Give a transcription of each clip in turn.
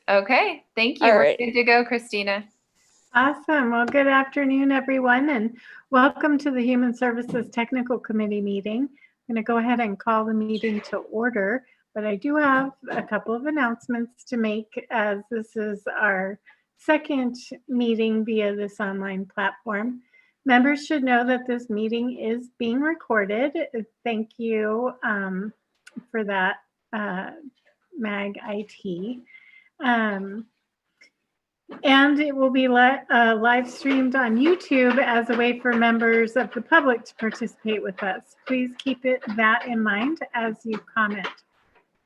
Okay, thank you. All We're right. good to go, Christina. Awesome. Well, good afternoon, everyone, and welcome to the Human Services Technical Committee meeting. I'm going to go ahead and call the meeting to order, but I do have a couple of announcements to make as this is our second meeting via this online platform. Members should know that this meeting is being recorded. Thank you for that, MAG IT. And it will be live streamed on YouTube as a way for members of the public to participate with us. Please keep that in mind as you comment.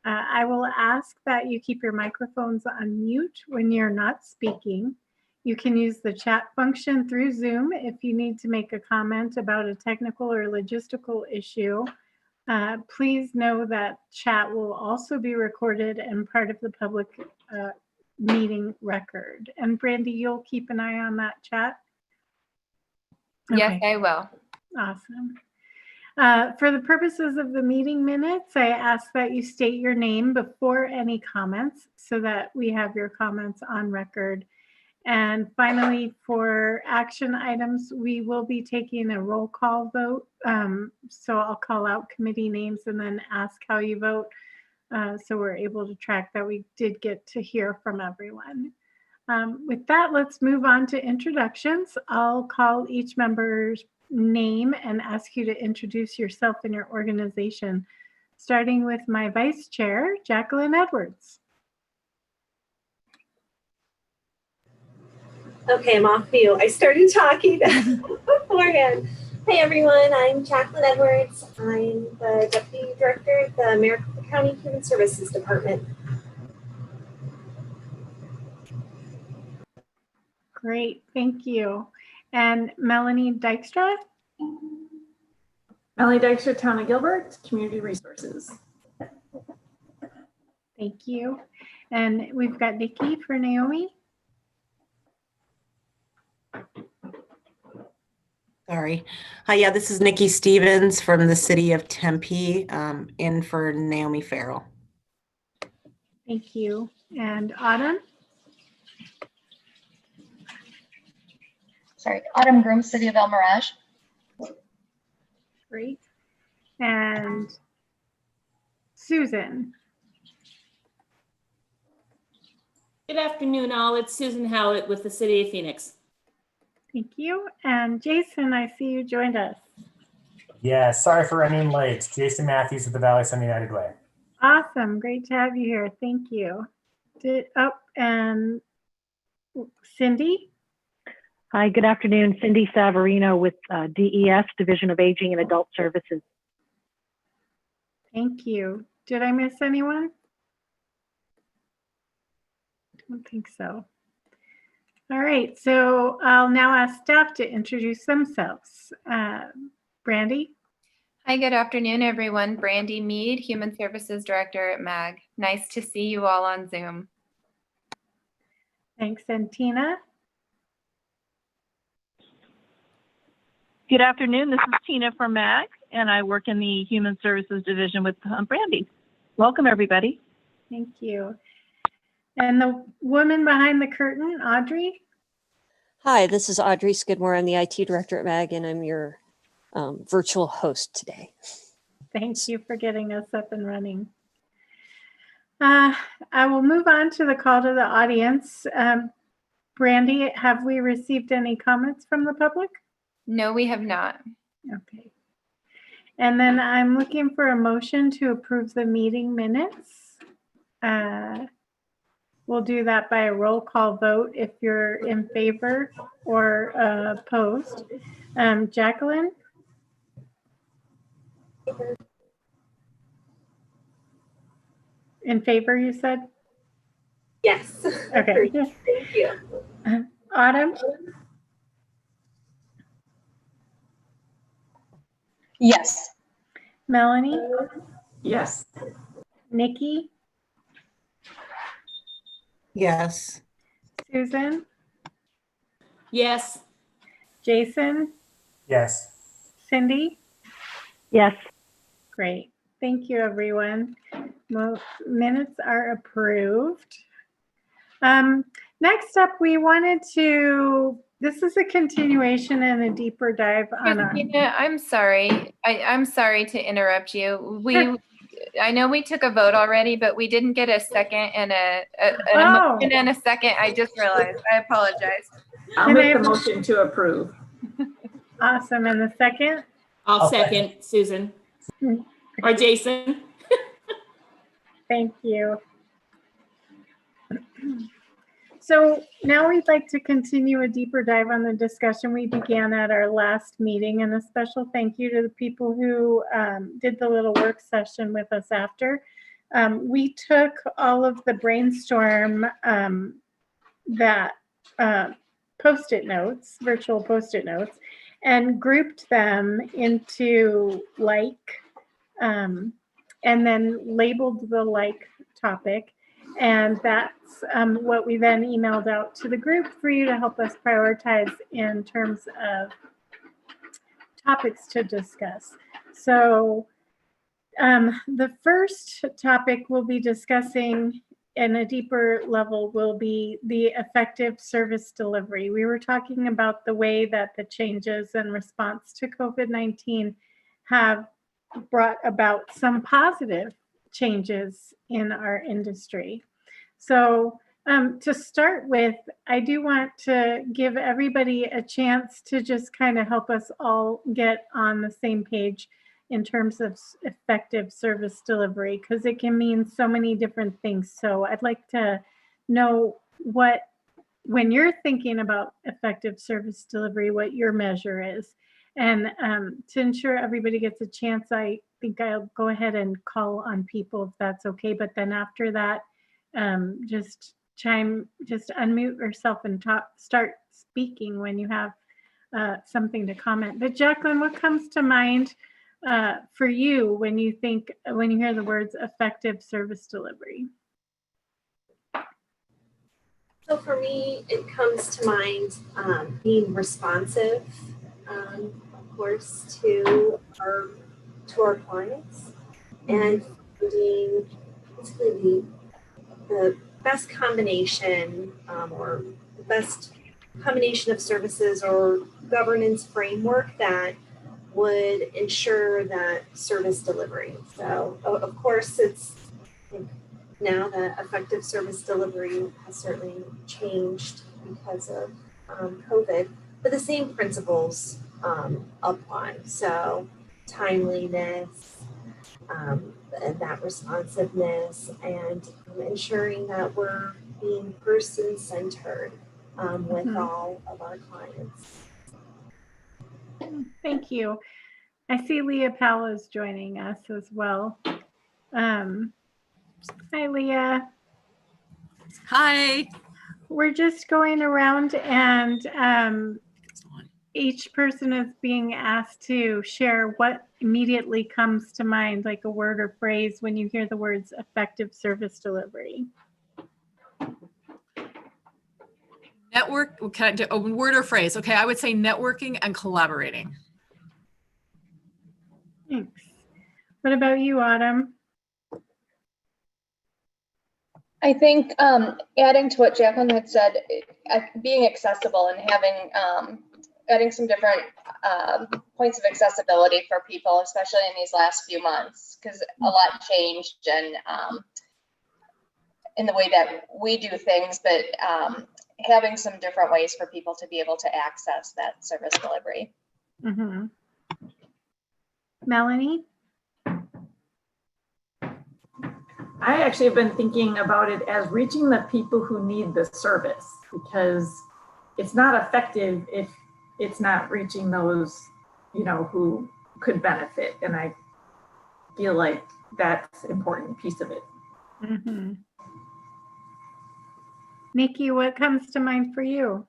I will ask that you keep your microphones on mute when you're not speaking. You can use the chat function through Zoom if you need to make a comment about a technical or logistical issue. Please know that chat will also be recorded and part of the public meeting record. And Brandy, you'll keep an eye on that chat? Yes, I will. Awesome. For the purposes of the meeting minutes, I ask that you state your name before any comments so that we have your comments on record. And finally, for action items, we will be taking a roll call vote. So I'll call out committee names and then ask how you vote. So we're able to track that we did get to hear from everyone. With that, let's move on to introductions. I'll call each member's name and ask you to introduce yourself and your organization, starting with my vice chair, Jacqueline Edwards. Okay, I'm off mute. I started talking beforehand. Hey everyone, I'm Jacqueline Edwards. I'm the Deputy Director at the Maricopa County Human Services Department. Great, thank you. And Melanie Dykstra? Melanie Dykstra, Town of Gilbert, Community Resources. Thank you. And we've got Nicky for Naomi. Sorry. Hi, yeah, this is Nicky Stevens from the city of Tempe, in for Naomi Farrell. Thank you. And Autumn? Sorry, Autumn Groom, City of El Mirage. Great. And Susan? Good afternoon, all. It's Susan Howlett with the City of Phoenix. Thank you. And Jason, I see you joined us. Yeah, sorry for running late. Jason Matthews with the Valley Sun United Way. Awesome. Great to have you here. Thank you. And Cindy? Hi, good afternoon. Cindy Saverino with DES, Division of Aging and Adult Services. Thank you. Did I miss anyone? I don't think so. All right, so I'll now ask staff to introduce themselves. Brandy? Hi, good afternoon, everyone. Brandy Mead, Human Services Director at MAG. Nice to see you all on Zoom. Thanks. And Tina? Good afternoon. This is Tina from MAG, and I work in the Human Services Division with Brandy. Welcome, everybody. Thank you. And the woman behind the curtain, Audrey? Hi, this is Audrey Skidmore. I'm the IT Director at MAG, and I'm your virtual host today. Thank you for getting us up and running. I will move on to the call to the audience. Brandy, have we received any comments from the public? No, we have not. Okay. And then I'm looking for a motion to approve the meeting minutes. We'll do that by a roll call vote if you're in favor or opposed. Jacqueline? In favor, you said? Yes. Okay. Thank you. Autumn? Yes. Melanie? Yes. Nicky? Yes. Susan? Yes. Jason? Yes. Cindy? Yes. Great. Thank you, everyone. Most minutes are approved. Next up, we wanted to, this is a continuation and a deeper dive on our. Christina, I'm sorry. I'm sorry to interrupt you. I know we took a vote already, but we didn't get a second and a motion and a second. I just realized. I apologize. I'll make the motion to approve. Awesome. And the second? I'll second, Susan. Or Jason. Thank you. So now we'd like to continue a deeper dive on the discussion we began at our last meeting, and a special thank you to the people who did the little work session with us after. We took all of the brainstorm that Post-it notes, virtual Post-it notes, and grouped them into and then labeled the topic. And that's what we then emailed out to the group for you to help us prioritize in terms of topics to discuss. So the first topic we'll be discussing in a deeper level will be the effective service delivery. We were talking about the way that the changes in response to COVID-19 have brought about some positive changes in our industry. So to start with, I do want to give everybody a chance to just kind of help us all get on the same page in terms of effective service delivery, because it can mean so many different things. So I'd like to know when you're thinking about effective service delivery, what your measure is. And to ensure everybody gets a chance, I think I'll go ahead and call on people if that's okay. But then after that, just unmute yourself and start speaking when you have something to comment. But Jacqueline, what comes to mind for you when you hear the words effective service delivery? So for me, it comes to mind being responsive, of course, to our clients, and finding basically the best combination or the best combination of services or governance framework that would ensure that service delivery. So of course, it's now that effective service delivery has certainly changed because of COVID, but the same principles apply. So timeliness, and that responsiveness, and ensuring that we're being person-centered with all of our clients. Thank you. I see Leah Powell is joining us as well. Hi, Leah. Hi. We're just going around, and each person is being asked to share what immediately comes to mind, like a word or phrase when you hear the words effective service delivery. Network, can I do a word or phrase? Okay, I would say networking and collaborating. Thanks. What about you, Autumn? I think adding to what Jacqueline had said, being accessible and having adding some different points of accessibility for people, especially in these last few months, because a lot changed and in the way that we do things, but having some different ways for people to be able to access that service delivery. Mm-hmm. Melanie? I actually have been thinking about it as reaching the people who need the service, because it's not effective if it's not reaching those, who could benefit. And I feel like that's an important piece of it. Mm-hmm. Nicky, what comes to mind for you?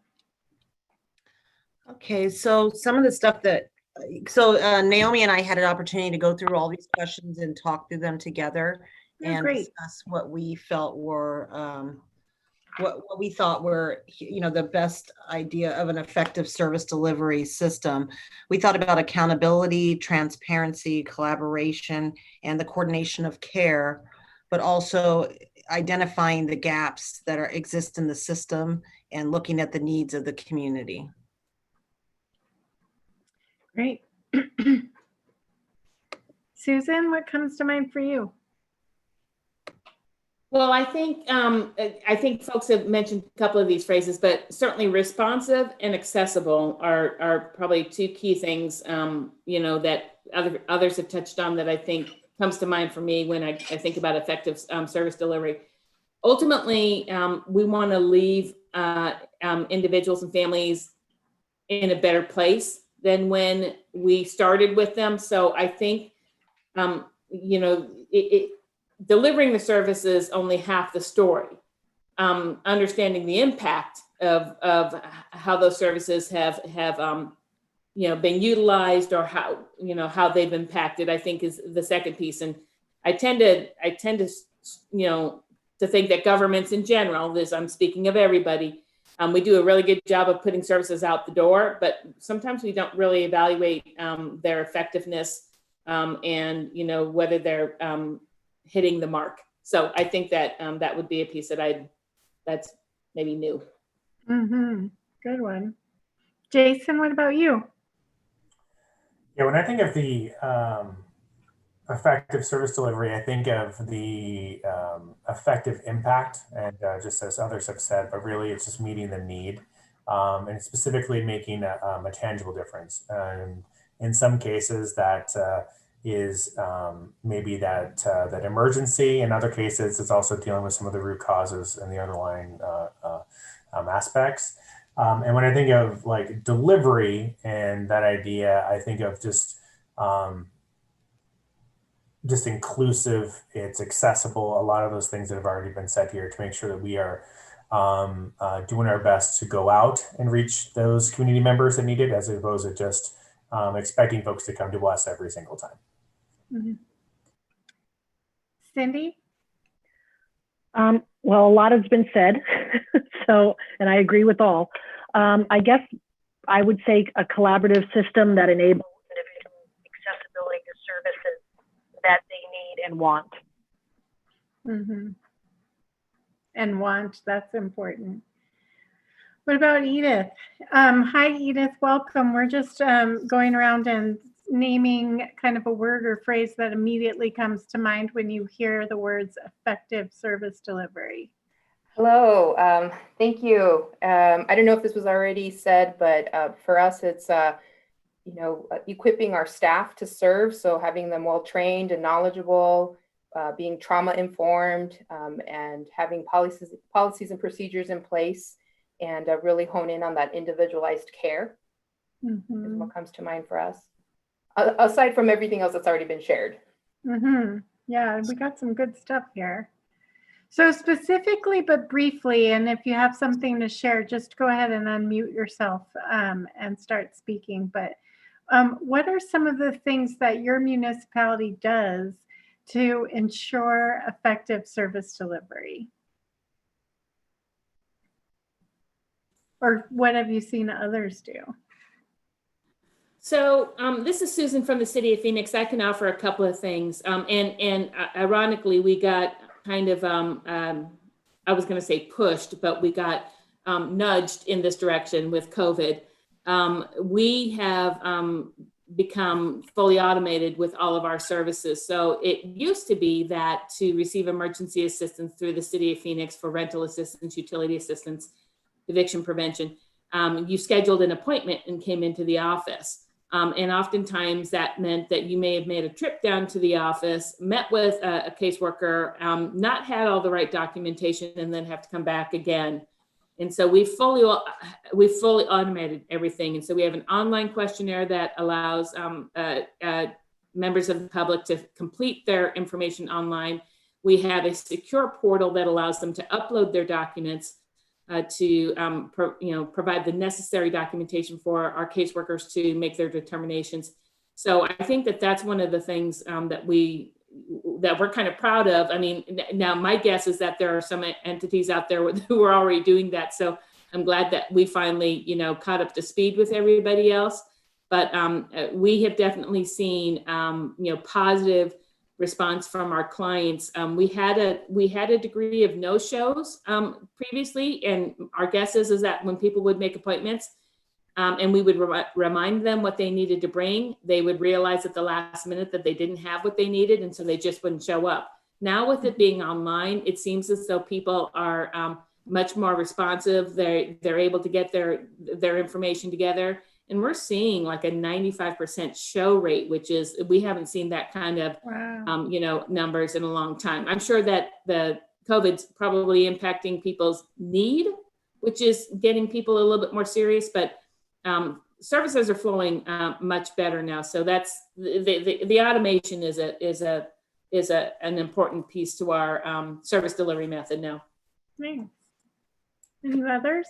Okay, so some of the stuff Naomi and I had an opportunity to go through all these questions and talk through them together and discuss what we felt were what we thought were, the best idea of an effective service delivery system. We thought about accountability, transparency, collaboration, and the coordination of care but also identifying the gaps that exist in the system and looking at the needs of the community. Great. Susan, what comes to mind for you? Well, I think folks have mentioned a couple of these phrases, but certainly responsive and accessible are probably two key things, that others have touched on that I think comes to mind for me when I think about effective service delivery. Ultimately, we want to leave individuals and families in a better place than when we started with them. So I think, delivering the service is only half the story. Understanding the impact of how those services have been utilized, or how they've impacted, I think is the second piece. And I tend to think that governments in general, I'm speaking of everybody, we do a really good job of putting services out the door, but sometimes we don't really evaluate their effectiveness and whether they're hitting the mark. So I think that that would be a piece that's maybe new. Mm-hmm. Good one. Jason, what about you? Yeah, when I think of the effective service delivery, I think of the effective impact, and just as others have said, but really it's just meeting the need, and specifically making a tangible difference. And in some cases that is maybe that emergency. In other cases, it's also dealing with some of the root causes and the underlying aspects. And when I think of like delivery and that idea, I think of just inclusive, it's accessible, a lot of those things that have already been said here, to make sure that we are doing our best to go out and reach those community members that need it, as opposed to just expecting folks to come to us every single time. Mm-hmm. Cindy? Well, a lot has been said, and I agree with all. I guess I would say a collaborative system that enables individual accessibility to services that they need and want. Mm-hmm. And want, that's important. What about Edith? Hi, Edith, welcome. We're just going around and naming kind of a word or phrase that immediately comes to mind when you hear the words effective service delivery. Hello, thank you. I don't know if this was already said, but for us, it's equipping our staff to serve. So having them well trained and knowledgeable, being trauma informed, and having policies and procedures in place, and really hone in on that individualized care. Mm-hmm. Is what comes to mind for us. Aside from everything else that's already been shared. Mm-hmm. Yeah, we got some good stuff here. So specifically, but briefly, and if you have something to share, just go ahead and unmute yourself and start speaking. But what are some of the things that your municipality does to ensure effective service delivery? Or what have you seen others do? So this is Susan from the City of Phoenix. I can offer a couple of things. And ironically, we got kind of, I was going to say pushed, but we got nudged in this direction with COVID. We have become fully automated with all of our services. So it used to be that to receive emergency assistance through the City of Phoenix for rental assistance, utility assistance, eviction prevention, you scheduled an appointment and came into the office. And oftentimes that meant that you may have made a trip down to the office, met with a caseworker, not had all the right documentation, and then have to come back again. And so we fully automated everything. And so we have an online questionnaire that allows members of the public to complete their information online. We have a secure portal that allows them to upload their documents to provide the necessary documentation for our caseworkers to make their determinations. So I think that that's one of the things that we're kind of proud of. I mean, now my guess is that there are some entities out there who are already doing that. So I'm glad that we finally, caught up to speed with everybody else. But we have definitely seen, positive response from our clients. We had a degree of no-shows previously, and our guess is that when people would make appointments, and we would remind them what they needed to bring, they would realize at the last minute that they didn't have what they needed, and so they just wouldn't show up. Now with it being online, it seems as though people are much more responsive. They're able to get their information together. And we're seeing like a 95% show rate, which is, we haven't seen that kind of, wow. Numbers in a long time. I'm sure that the COVID's probably impacting people's need, which is getting people a little bit more serious, but services are flowing much better now. So that's the automation is an important piece to our service delivery method now. Thanks. Any others?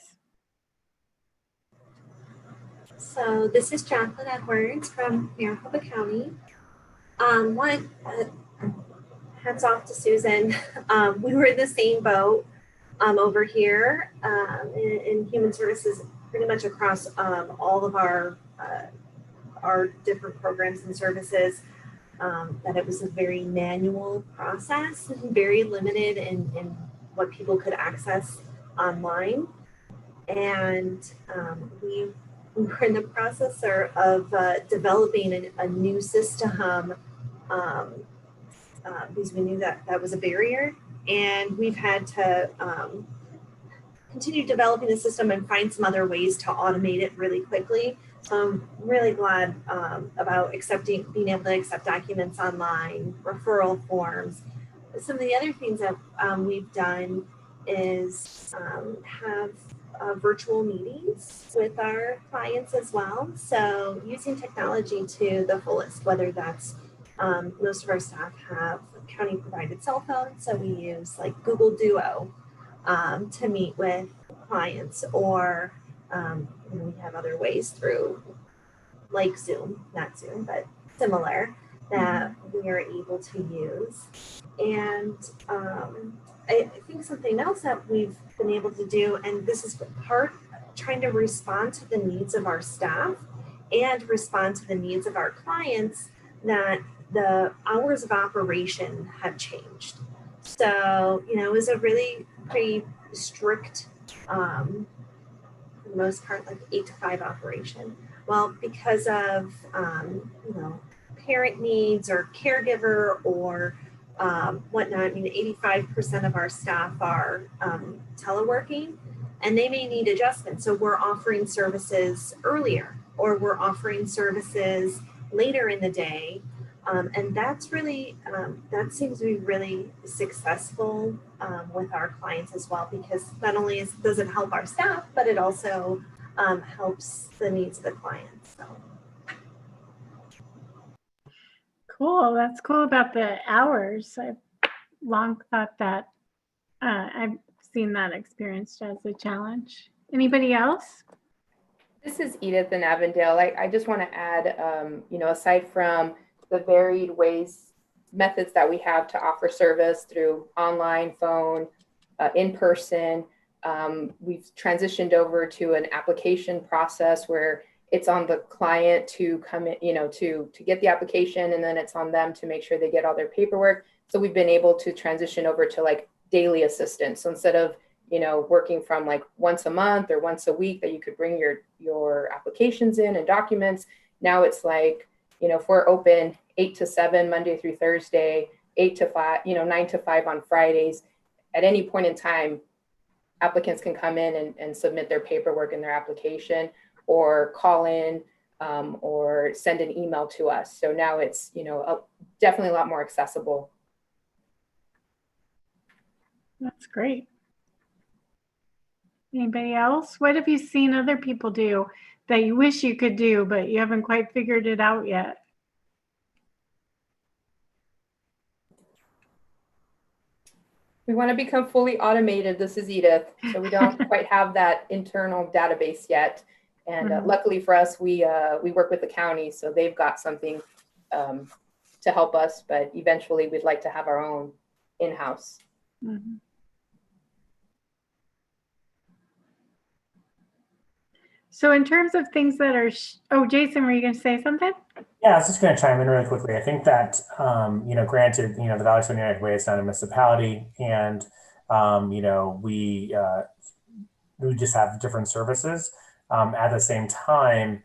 So this is Jacqueline Edwards from Maricopa County. Hats off to Susan. We were in the same boat over here in human services, pretty much across all of our different programs and services. That it was a very manual process and very limited in what people could access online. And we were in the process of developing a new system because we knew that was a barrier, and we've had to continue developing the system and find some other ways to automate it really quickly. So I'm really glad about being able to accept documents online, referral forms. Some of the other things that we've done is have virtual meetings with our clients as well. So using technology to the fullest, whether that's most of our staff have county provided cell phones. So we use like Google Duo to meet with clients, or we have other ways through like Zoom, not Zoom, but similar, that we are able to use. And I think something else that we've been able to do, and this is part trying to respond to the needs of our staff and respond to the needs of our clients, that the hours of operation have changed. So, it was a really pretty strict, for the most part, like 8 to 5 operation. Well, because of, parent needs or caregiver or whatnot, 85% of our staff are teleworking, and they may need adjustments. So we're offering services earlier, or we're offering services later in the day. And that's really, that seems to be really successful with our clients as well, because not only does it help our staff, but it also helps the needs of the clients. So. Cool. That's cool about the hours. I've long thought that I've seen that experienced as a challenge. Anybody else? This is Edith in Avondale. I just want to add, aside from the varied methods that we have to offer service through online, phone, in person, we've transitioned over to an application process where it's on the client to come in, to get the application, and then it's on them to make sure they get all their paperwork. So we've been able to transition over to like daily assistance. So instead of, working from like once a month or once a week that you could bring your applications in and documents, now it's like, if we're open 8 to 7, Monday through Thursday, 8 to 5, 9 to 5 on Fridays, at any point in time, applicants can come in and submit their paperwork and their application, or call in or send an email to us. So now it's, definitely a lot more accessible. That's great. Anybody else? What have you seen other people do that you wish you could do, but you haven't quite figured it out yet? We want to become fully automated. This is Edith. So we don't quite have that internal database yet. And luckily for us, we work with the county, so they've got something to help us, but eventually we'd like to have our own in-house. So in terms of things that are, oh, Jason, were you going to say something? Yeah, I was just going to chime in really quickly. I think that, granted, the Valley Sun United Way is not a municipality, and, we just have different services. At the same time,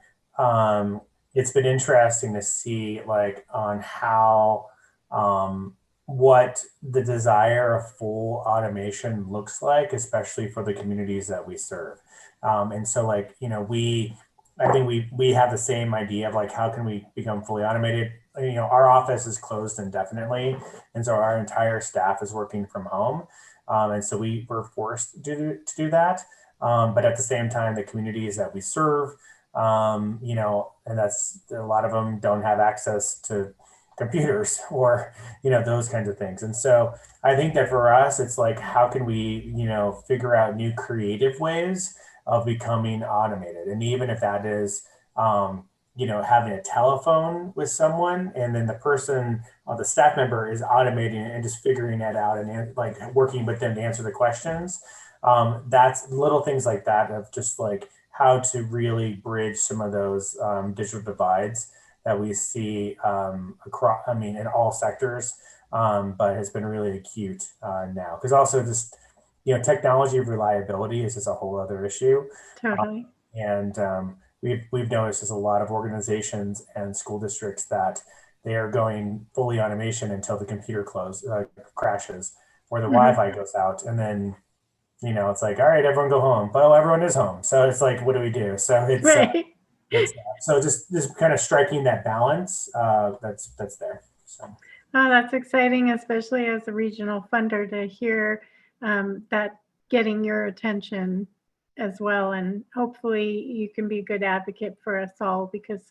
it's been interesting to see like on how, what the desire of full automation looks like, especially for the communities that we serve. And so like, I think we have the same idea of like, how can we become fully automated? Our office is closed indefinitely. And so our entire staff is working from home. And so we were forced to do that. But at the same time, the communities that we serve, and that's a lot of them don't have access to computers or, those kinds of things. And so I think that for us, it's like, how can we, figure out new creative ways of becoming automated? And even if that is, having a telephone with someone and then the person or the staff member is automating it and just figuring it out and like working with them to answer the questions. That's little things like that of just like how to really bridge some of those digital divides that we see across, in all sectors, but has been really acute now. Because also just, technology reliability is just a whole other issue. Totally. We've noticed there's a lot of organizations and school districts that they are going fully automation until the computer crashes or the Wi-Fi goes out, and then it's like, all right, everyone go home. Well, everyone is home, so it's like, what do we do? So it's right. So just kind of striking that balance that's there. So. Oh, that's exciting, especially as a regional funder, to hear that getting your attention as well. And hopefully you can be a good advocate for us all, because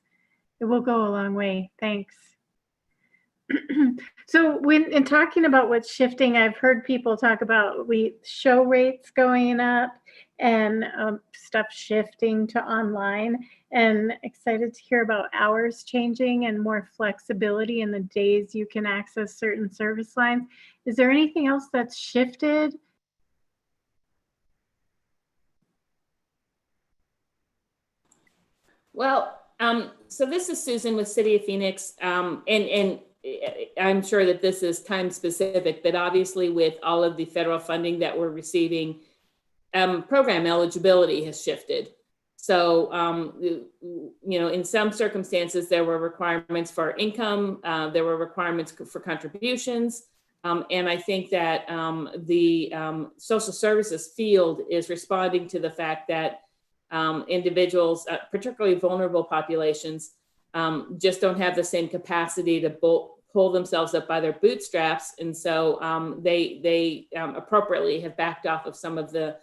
it will go a long way. Thanks. So in talking about what's shifting, I've heard people talk about show rates going up and stuff shifting to online, and excited to hear about hours changing and more flexibility in the days you can access certain service lines. Is there anything else that's shifted? Well, so this is Susan with City of Phoenix, and I'm sure that this is time specific, but obviously with all of the federal funding that we're receiving, program eligibility has shifted. So, in some circumstances, there were requirements for income, there were requirements for contributions. And I think that the social services field is responding to the fact that individuals, particularly vulnerable populations, just don't have the same capacity to pull themselves up by their bootstraps. And so they appropriately have backed off of some of the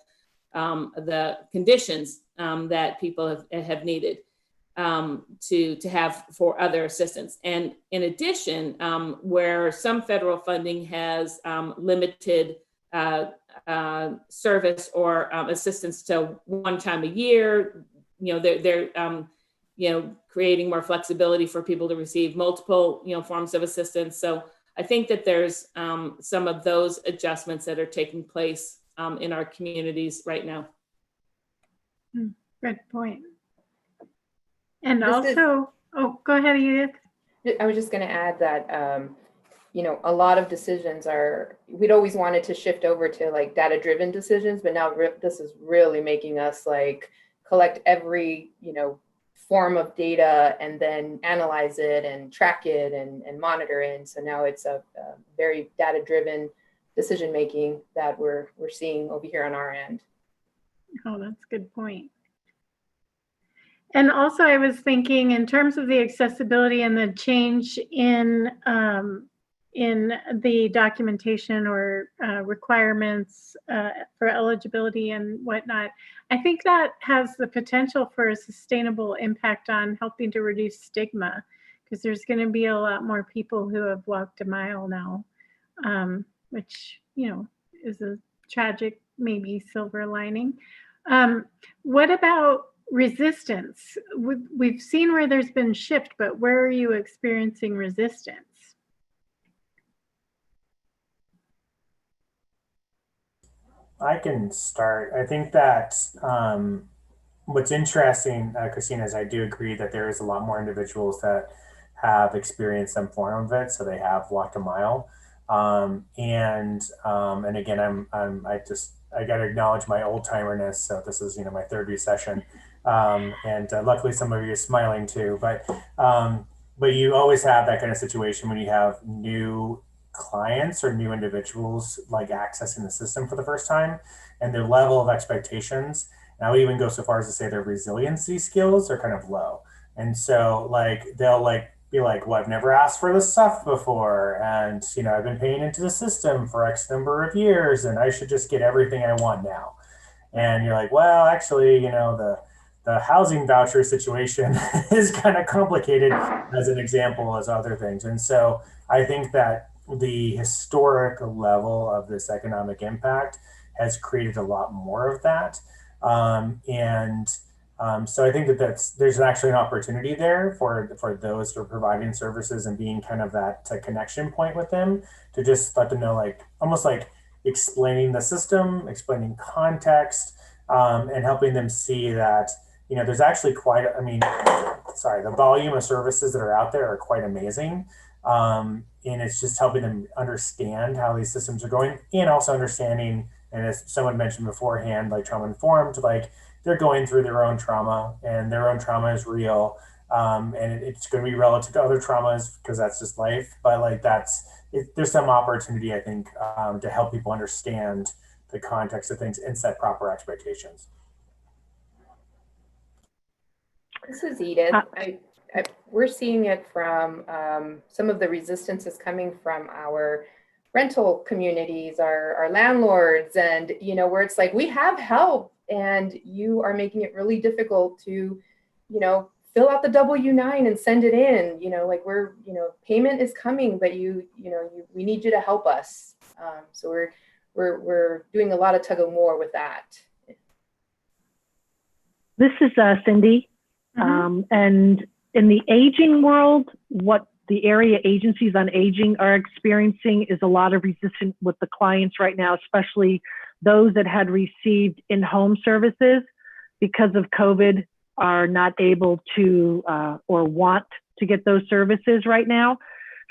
conditions that people have needed to have for other assistance. And in addition, where some federal funding has limited service or assistance to one time a year, they're creating more flexibility for people to receive multiple, forms of assistance. So I think that there's some of those adjustments that are taking place in our communities right now. Good point. And oh, go ahead, Edith. I was just going to add that, a lot of decisions we'd always wanted to shift over to like data-driven decisions, but now this is really making us like collect every, form of data and then analyze it and track it and monitor it. And so now it's a very data-driven decision-making that we're seeing over here on our end. Oh, that's a good point. And also I was thinking in terms of the accessibility and the change in the documentation or requirements for eligibility and whatnot, I think that has the potential for a sustainable impact on helping to reduce stigma, because there's going to be a lot more people who have walked a mile now, which, is a tragic, maybe silver lining. What about resistance? We've seen where there's been shift, but where are you experiencing resistance? I can start. I think that what's interesting, Christina, is I do agree that there is a lot more individuals that have experienced some form of it, so they have walked a mile. And again, I got to acknowledge my old timerness. So this is, my third recession, and luckily some of you are smiling too. But you always have that kind of situation when you have new clients or new individuals like accessing the system for the first time, and their level of expectations. And I would even go so far as to say their resiliency skills are kind of low. And so they'll be like, well, I've never asked for this stuff before. And, I've been paying into the system for X number of years and I should just get everything I want now. And you're like, well, actually, the housing voucher situation is kind of complicated as an example as other things. And so I think that the historic level of this economic impact has created a lot more of that. So I think there's actually an opportunity there for those who are providing services and being kind of that connection point with them, to just let them know, almost like explaining the system, explaining context, and helping them see that, there's actually the volume of services that are out there are quite amazing. And it's just helping them understand how these systems are going, and also understanding, and as someone mentioned beforehand, trauma informed, they're going through their own trauma, and their own trauma is real. And it's going to be relative to other traumas because that's just life. But there's some opportunity, I think, to help people understand the context of things and set proper expectations. This is Edith. We're seeing it from some of the resistance is coming from our rental communities, our landlords, and where it's like, we have help and you are making it really difficult to fill out the W-9 and send it in, we're payment is coming, but we need you to help us. So we're doing a lot of tug of war with that. This is Cindy. And in the aging world, what the area agencies on aging are experiencing is a lot of resistance with the clients right now, especially those that had received in-home services because of COVID are not able to or want to get those services right now.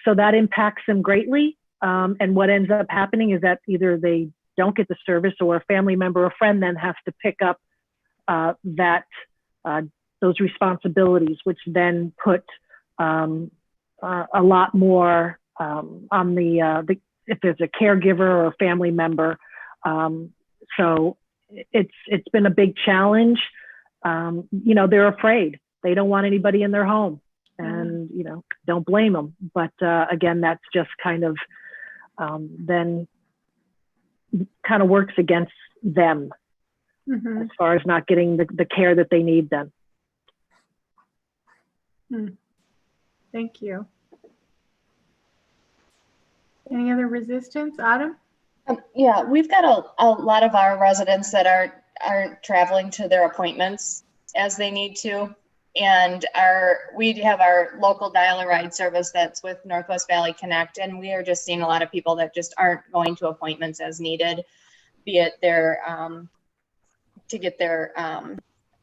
So that impacts them greatly. And what ends up happening is that either they don't get the service or a family member or friend then has to pick up those responsibilities, which then put a lot more on the if there's a caregiver or a family member. So it's been a big challenge. They're afraid. They don't want anybody in their home, and don't blame them. But again, that's just kind of then kind of works against them as far as not getting the care that they need then. Thank you. Any other resistance, Autumn? Yeah, we've got a lot of our residents that aren't traveling to their appointments as they need to. And we have our local dial-a-ride service that's with Northwest Valley Connect, and we are just seeing a lot of people that just aren't going to appointments as needed, be it to get their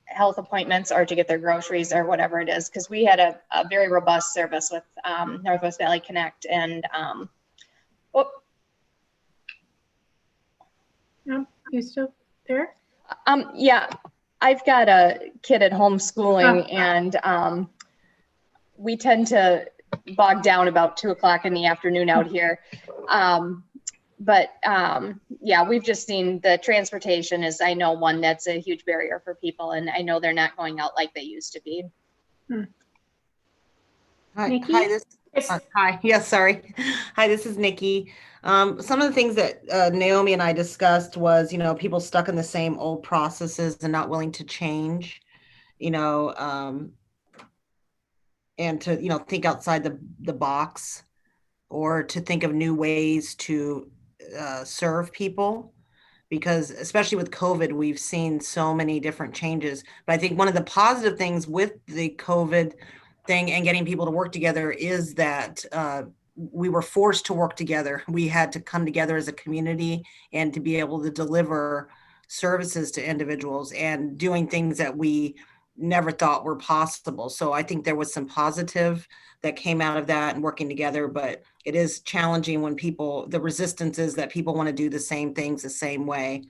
health appointments or to get their groceries or whatever it is, because we had a very robust service with Northwest Valley Connect. And you still there? Yeah, I've got a kid at homeschooling, and we tend to bog down about 2 o'clock in the afternoon out here. Yeah, we've just seen the transportation is, I know, one that's a huge barrier for people, and I know they're not going out like they used to be. Hi, Nicky? Hi. Yes, sorry. Hi, this is Nicky. Some of the things that Naomi and I discussed was, people stuck in the same old processes and not willing to change, and to, think outside the box, or to think of new ways to serve people, because especially with COVID, we've seen so many different changes. But I think one of the positive things with the COVID thing and getting people to work together is that we were forced to work together. We had to come together as a community and to be able to deliver services to individuals and doing things that we never thought were possible. So I think there was some positive that came out of that and working together, but it is challenging when the resistance is that people want to do the same things the same way.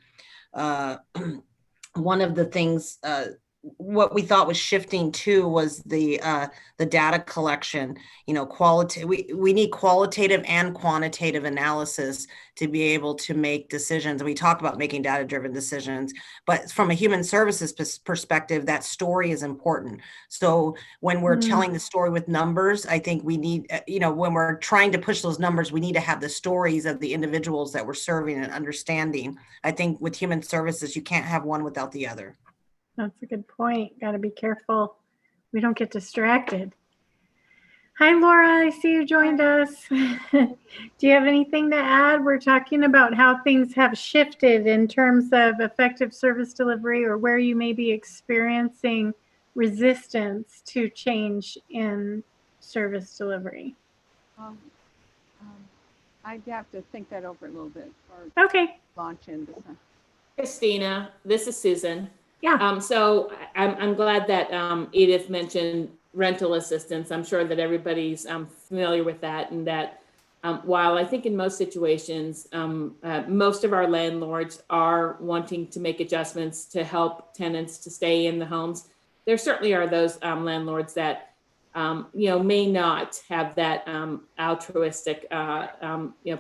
One of the things, what we thought was shifting too was the data collection. We need qualitative and quantitative analysis to be able to make decisions. We talk about making data-driven decisions, but from a human services perspective, that story is important. So when we're telling the story with numbers, I think we need, when we're trying to push those numbers, we need to have the stories of the individuals that we're serving and understanding. I think with human services, you can't have one without the other. That's a good point. Got to be careful we don't get distracted. Hi, Laura. I see you joined us. Do you have anything to add? We're talking about how things have shifted in terms of effective service delivery, or where you may be experiencing resistance to change in service delivery. I'd have to think that over a little bit. Or okay. Launch into some. Christina, this is Susan. Yeah. So I'm glad that Edith mentioned rental assistance. I'm sure that everybody's familiar with that, and that while I think in most situations, most of our landlords are wanting to make adjustments to help tenants to stay in the homes, there certainly are those landlords that may not have that altruistic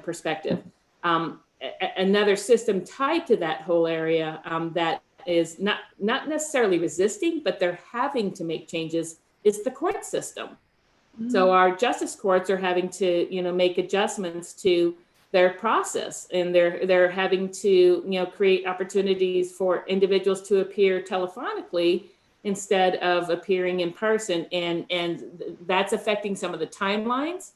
perspective. Another system tied to that whole area that is not necessarily resisting, but they're having to make changes, is the court system. So our justice courts are having to, make adjustments to their process, and they're having to, create opportunities for individuals to appear telephonically instead of appearing in person, and that's affecting some of the timelines.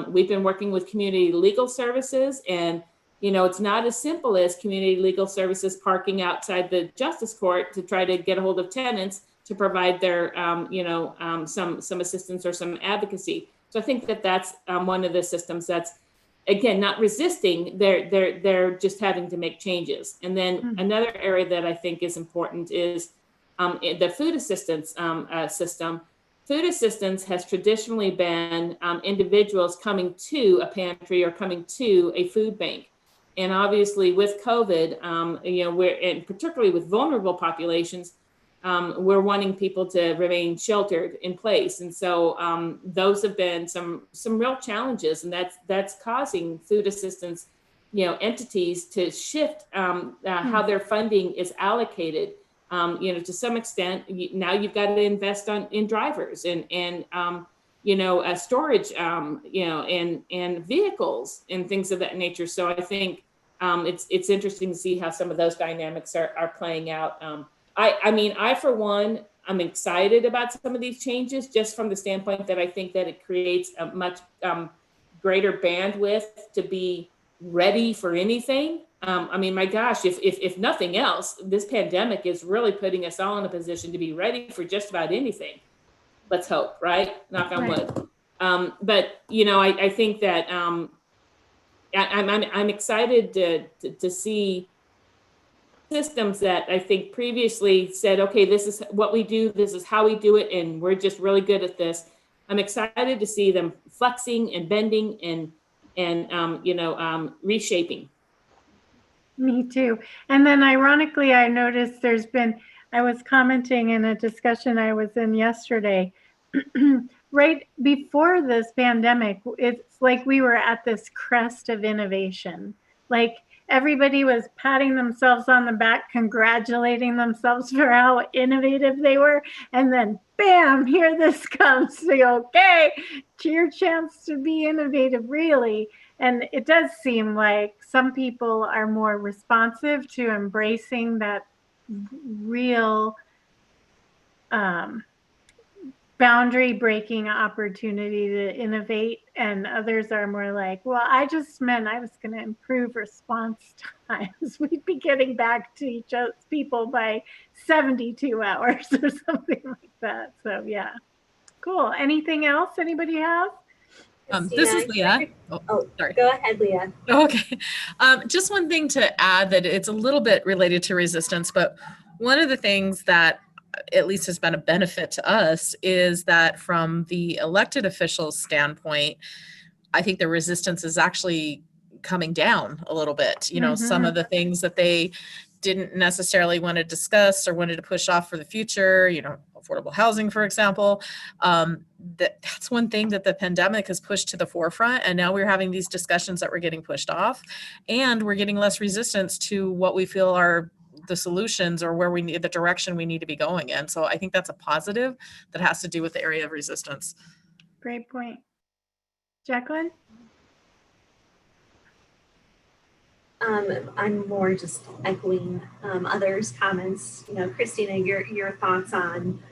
We've been working with community legal services, and it's not as simple as community legal services parking outside the justice court to try to get a hold of tenants to provide their, some assistance or some advocacy. So I think that that's one of the systems that's, again, not resisting. They're just having to make changes. And then another area that I think is important is the food assistance system. Food assistance has traditionally been individuals coming to a pantry or coming to a food bank. And obviously with COVID, and particularly with vulnerable populations, we're wanting people to remain sheltered in place. And so those have been some real challenges, and that's causing food assistance, entities to shift how their funding is allocated. To some extent, now you've got to invest in drivers and storage, and vehicles and things of that nature. So I think it's interesting to see how some of those dynamics are playing out. I, for one, I'm excited about some of these changes, just from the standpoint that I think that it creates a much greater bandwidth to be ready for anything. My gosh, if nothing else, this pandemic is really putting us all in a position to be ready for just about anything. Let's hope, right? Knock on wood. But I think that I'm excited to see systems that I think previously said, okay, this is what we do, this is how we do it, and we're just really good at this. I'm excited to see them flexing and bending and reshaping. Me too. And then ironically, I noticed I was commenting in a discussion I was in yesterday, right before this pandemic, it's like we were at this crest of innovation. Like everybody was patting themselves on the back, congratulating themselves for how innovative they were. And then bam, here this comes. So, okay, it's your chance to be innovative, really. And it does seem like some people are more responsive to embracing that real boundary breaking opportunity to innovate, and others are more like, well, I just meant I was going to improve response times. We'd be getting back to each other's people by 72 hours or something like that. So yeah, cool. Anything else anybody have? This is Leah. Sorry. Go ahead, Leah. Okay. Just one thing to add, that it's a little bit related to resistance, but one of the things that at least has been a benefit to us is that from the elected officials' standpoint, I think the resistance is actually coming down a little bit. You know, some of the things that they didn't necessarily want to discuss or wanted to push off for the future, you know, affordable housing, for example. That's one thing that the pandemic has pushed to the forefront. And now we're having these discussions that we're getting pushed off, and we're getting less resistance to what we feel are the solutions or where we need the direction we need to be going in. So I think that's a positive that has to do with the area of resistance. Great point. Jacqueline? I'm more just echoing others' comments. You know, Christina, your thoughts on,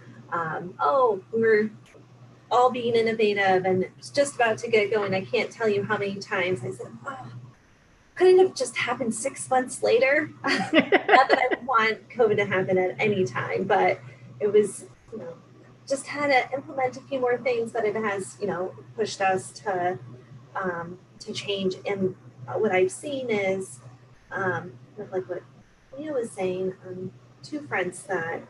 we're all being innovative and it's just about to get going. I can't tell you how many times I said, couldn't have just happened 6 months later? Not that I want COVID to happen at any time, but it was, you know, just had to implement a few more things, but it has, you know, pushed us to change. And what I've seen is, like what Leah was saying, two friends that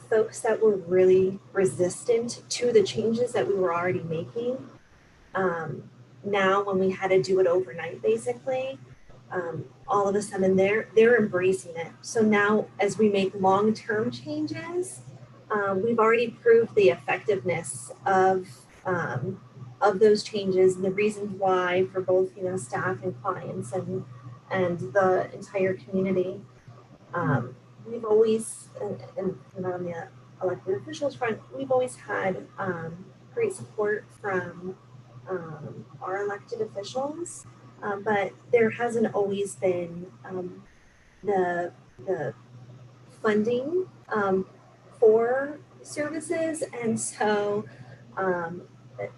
folks that were really resistant to the changes that we were already making. Now, when we had to do it overnight, basically, all of a sudden they're embracing it. So now, as we make long-term changes, we've already proved the effectiveness of those changes and the reasons why for both, you know, staff and clients and the entire community. We've always, and on the elected officials front, we've always had great support from our elected officials, but there hasn't always been the funding for services, and so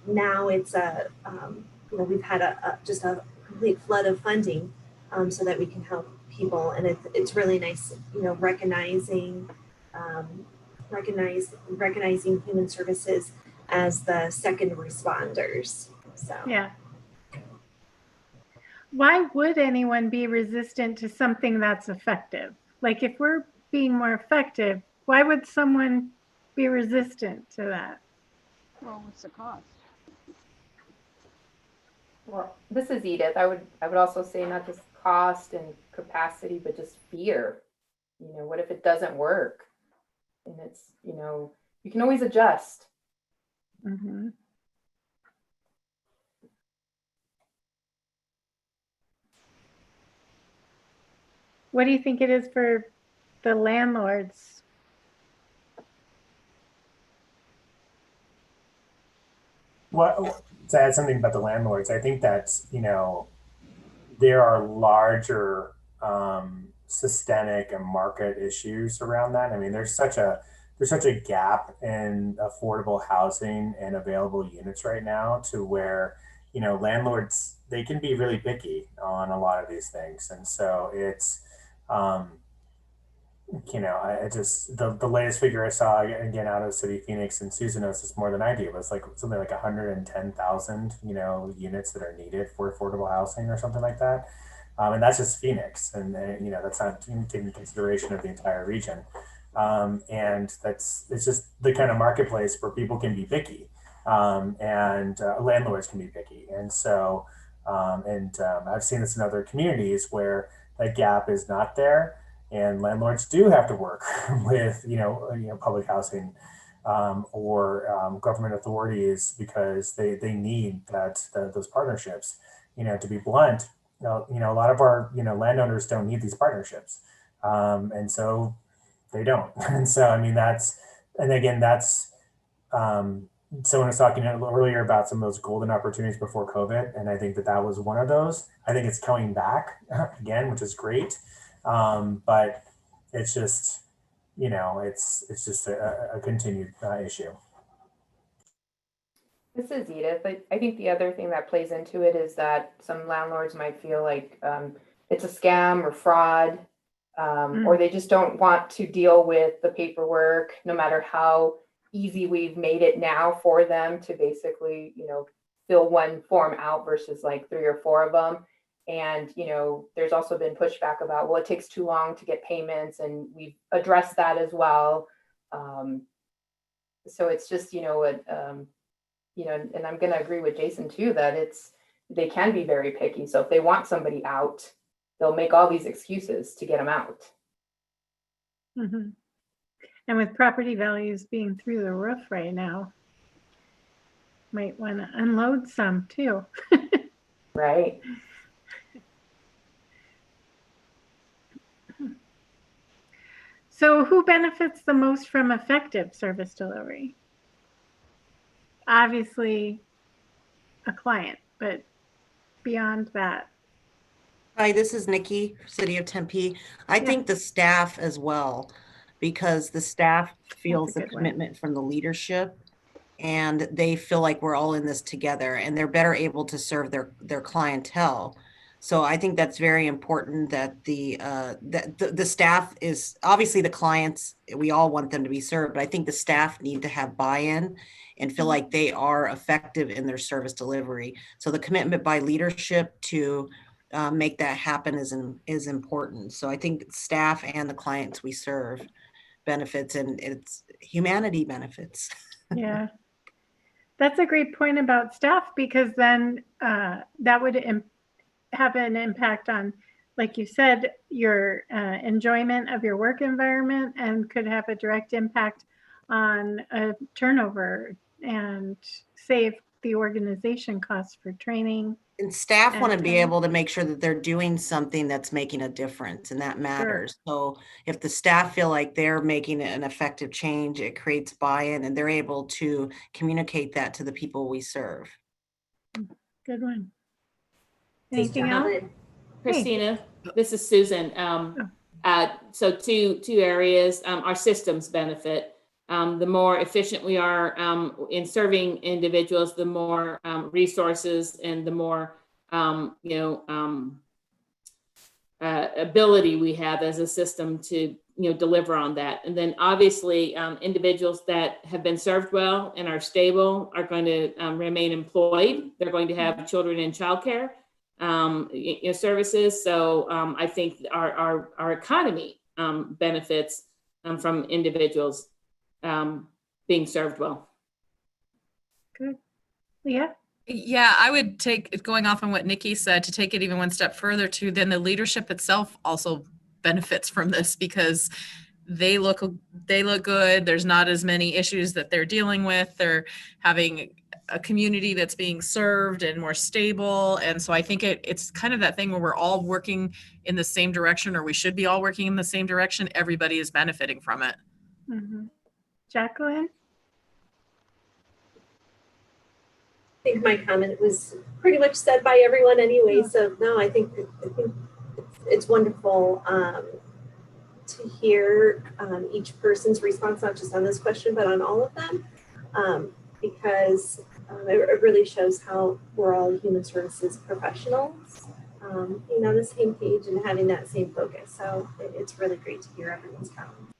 now it's you know, we've had just a complete flood of funding so that we can help people, and it's really nice, you know, recognizing human services as the second responders. So yeah. Why would anyone be resistant to something that's effective? Like, if we're being more effective, why would someone be resistant to that? Well, what's the cost? Well, this is Edith. I would also say not just cost and capacity, but just fear. You know, what if it doesn't work? And it's, you know, you can always adjust. Mm-hmm. What do you think it is for the landlords? Well, to add something about the landlords, I think that's, you know, there are larger systemic and market issues around that. I mean, there's such a gap in affordable housing and available units right now, to where, you know, landlords, they can be really picky on a lot of these things. And so it's, you know, I just, the latest figure I saw, again, out of the city of Phoenix, and Susan knows this more than I do, it was like something like 110,000, you know, units that are needed for affordable housing or something like that. And that's just Phoenix. And you know, that's not taking consideration of the entire region. And it's just the kind of marketplace where people can be picky, and landlords can be picky. And so, I've seen this in other communities where that gap is not there, and landlords do have to work with, you know, public housing or government authorities, because they need those partnerships. You know, to be blunt, you know, a lot of our, you know, landowners don't need these partnerships, and so they don't. And so, I mean, that's someone was talking earlier about some of those golden opportunities before COVID, and I think that was one of those. I think it's coming back again, which is great. But it's just, you know, it's just a continued issue. This is Edith. I think the other thing that plays into it is that some landlords might feel like it's a scam or fraud, or they just don't want to deal with the paperwork, no matter how easy we've made it now for them to basically, you know, fill one form out versus like 3 or 4 of them. And, there's also been pushback about, well, it takes too long to get payments, and we've addressed that as well. So it's just, and I'm going to agree with Jason too, that they can be very picky. So if they want somebody out, they'll make all these excuses to get them out. Mm-hmm. And with property values being through the roof right now, might want to unload some too. Right. So who benefits the most from effective service delivery? Obviously a client, but beyond that. Hi, this is Nicky, City of Tempe. I think the staff as well, because the staff feels the commitment from the leadership, and they feel like we're all in this together, and they're better able to serve their clientele. So I think that's very important, that the staff is obviously the clients. We all want them to be served, but I think the staff need to have buy-in and feel like they are effective in their service delivery. So the commitment by leadership to make that happen is important. So I think staff and the clients we serve benefits, and it's humanity benefits. Yeah, that's a great point about staff, because then that would have an impact on, like you said, your enjoyment of your work environment, and could have a direct impact on turnover and save the organization costs for training. And staff want to be able to make sure that they're doing something that's making a difference, and that matters. Sure. So if the staff feel like they're making an effective change, it creates buy-in, and they're able to communicate that to the people we serve. Good one. Anything else? Christina, this is Susan. So two areas, our systems benefit. The more efficient we are in serving individuals, the more resources and the more ability we have as a system to deliver on that. And then obviously individuals that have been served well and are stable are going to remain employed. They're going to have children in childcare services. So I think our economy benefits from individuals being served well. Good. Leah? Yeah, I would take, going off on what Nicky said, to take it even one step further to then the leadership itself also benefits from this, because they look good. There's not as many issues that they're dealing with. They're having a community that's being served and more stable. And so I think it's kind of that thing where we're all working in the same direction, or we should be all working in the same direction. Everybody is benefiting from it. Mm-hmm. Jacqueline? I think my comment was pretty much said by everyone anyway. So no, I think it's wonderful to hear each person's response, not just on this question, but on all of them, because it really shows how we're all human services professionals, being on the same page and having that same focus. So it's really great to hear everyone's comments.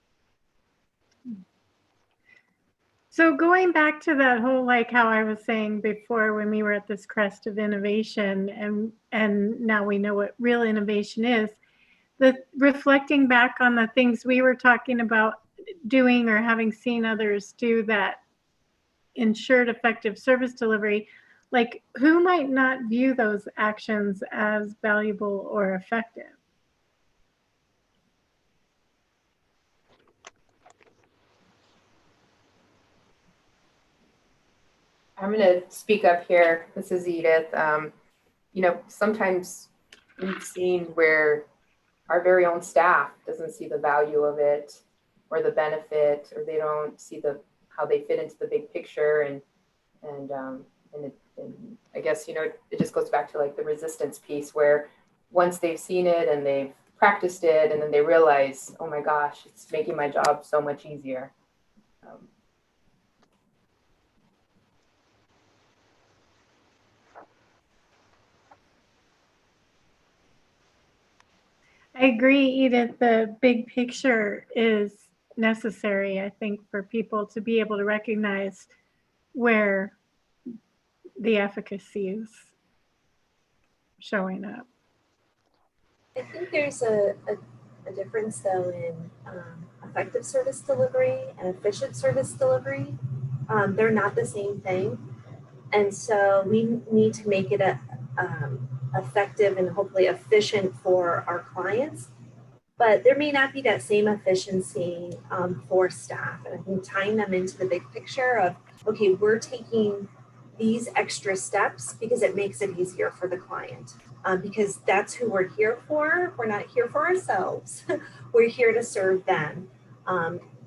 So going back to that whole, like how I was saying before, when we were at this crest of innovation, and now we know what real innovation is, reflecting back on the things we were talking about doing or having seen others do that ensured effective service delivery, like who might not view those actions as valuable or effective? I'm going to speak up here. This is Edith. Sometimes we've seen where our very own staff doesn't see the value of it or the benefit, or they don't see how they fit into the big picture. And I guess, it just goes back to like the resistance piece, where once they've seen it and they've practiced it, and then they realize, oh my gosh, it's making my job so much easier. I agree, Edith. The big picture is necessary, I think, for people to be able to recognize where the efficacy is showing up. I think there's a difference though in effective service delivery and efficient service delivery. They're not the same thing. And so we need to make it effective and hopefully efficient for our clients. But there may not be that same efficiency for staff. And I think tying them into the big picture of, okay, we're taking these extra steps because it makes it easier for the client. Because that's who we're here for. We're not here for ourselves. We're here to serve them.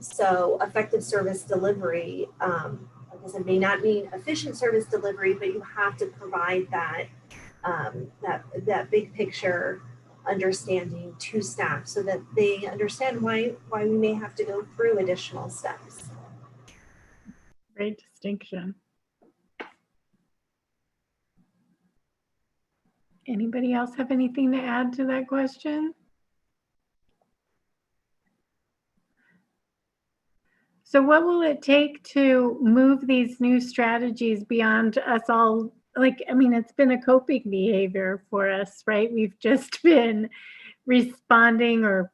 So effective service delivery, like I said, may not mean efficient service delivery, but you have to provide that that big picture understanding to staff so that they understand why we may have to go through additional steps. Great distinction. Anybody else have anything to add to that question? So what will it take to move these new strategies beyond us all? Like, I mean, it's been a coping behavior for us, right? We've just been responding or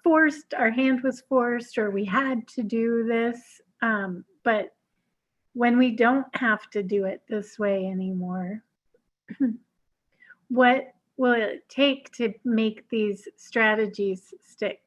forced, our hand was forced, or we had to do this. But when we don't have to do it this way anymore, what will it take to make these strategies stick?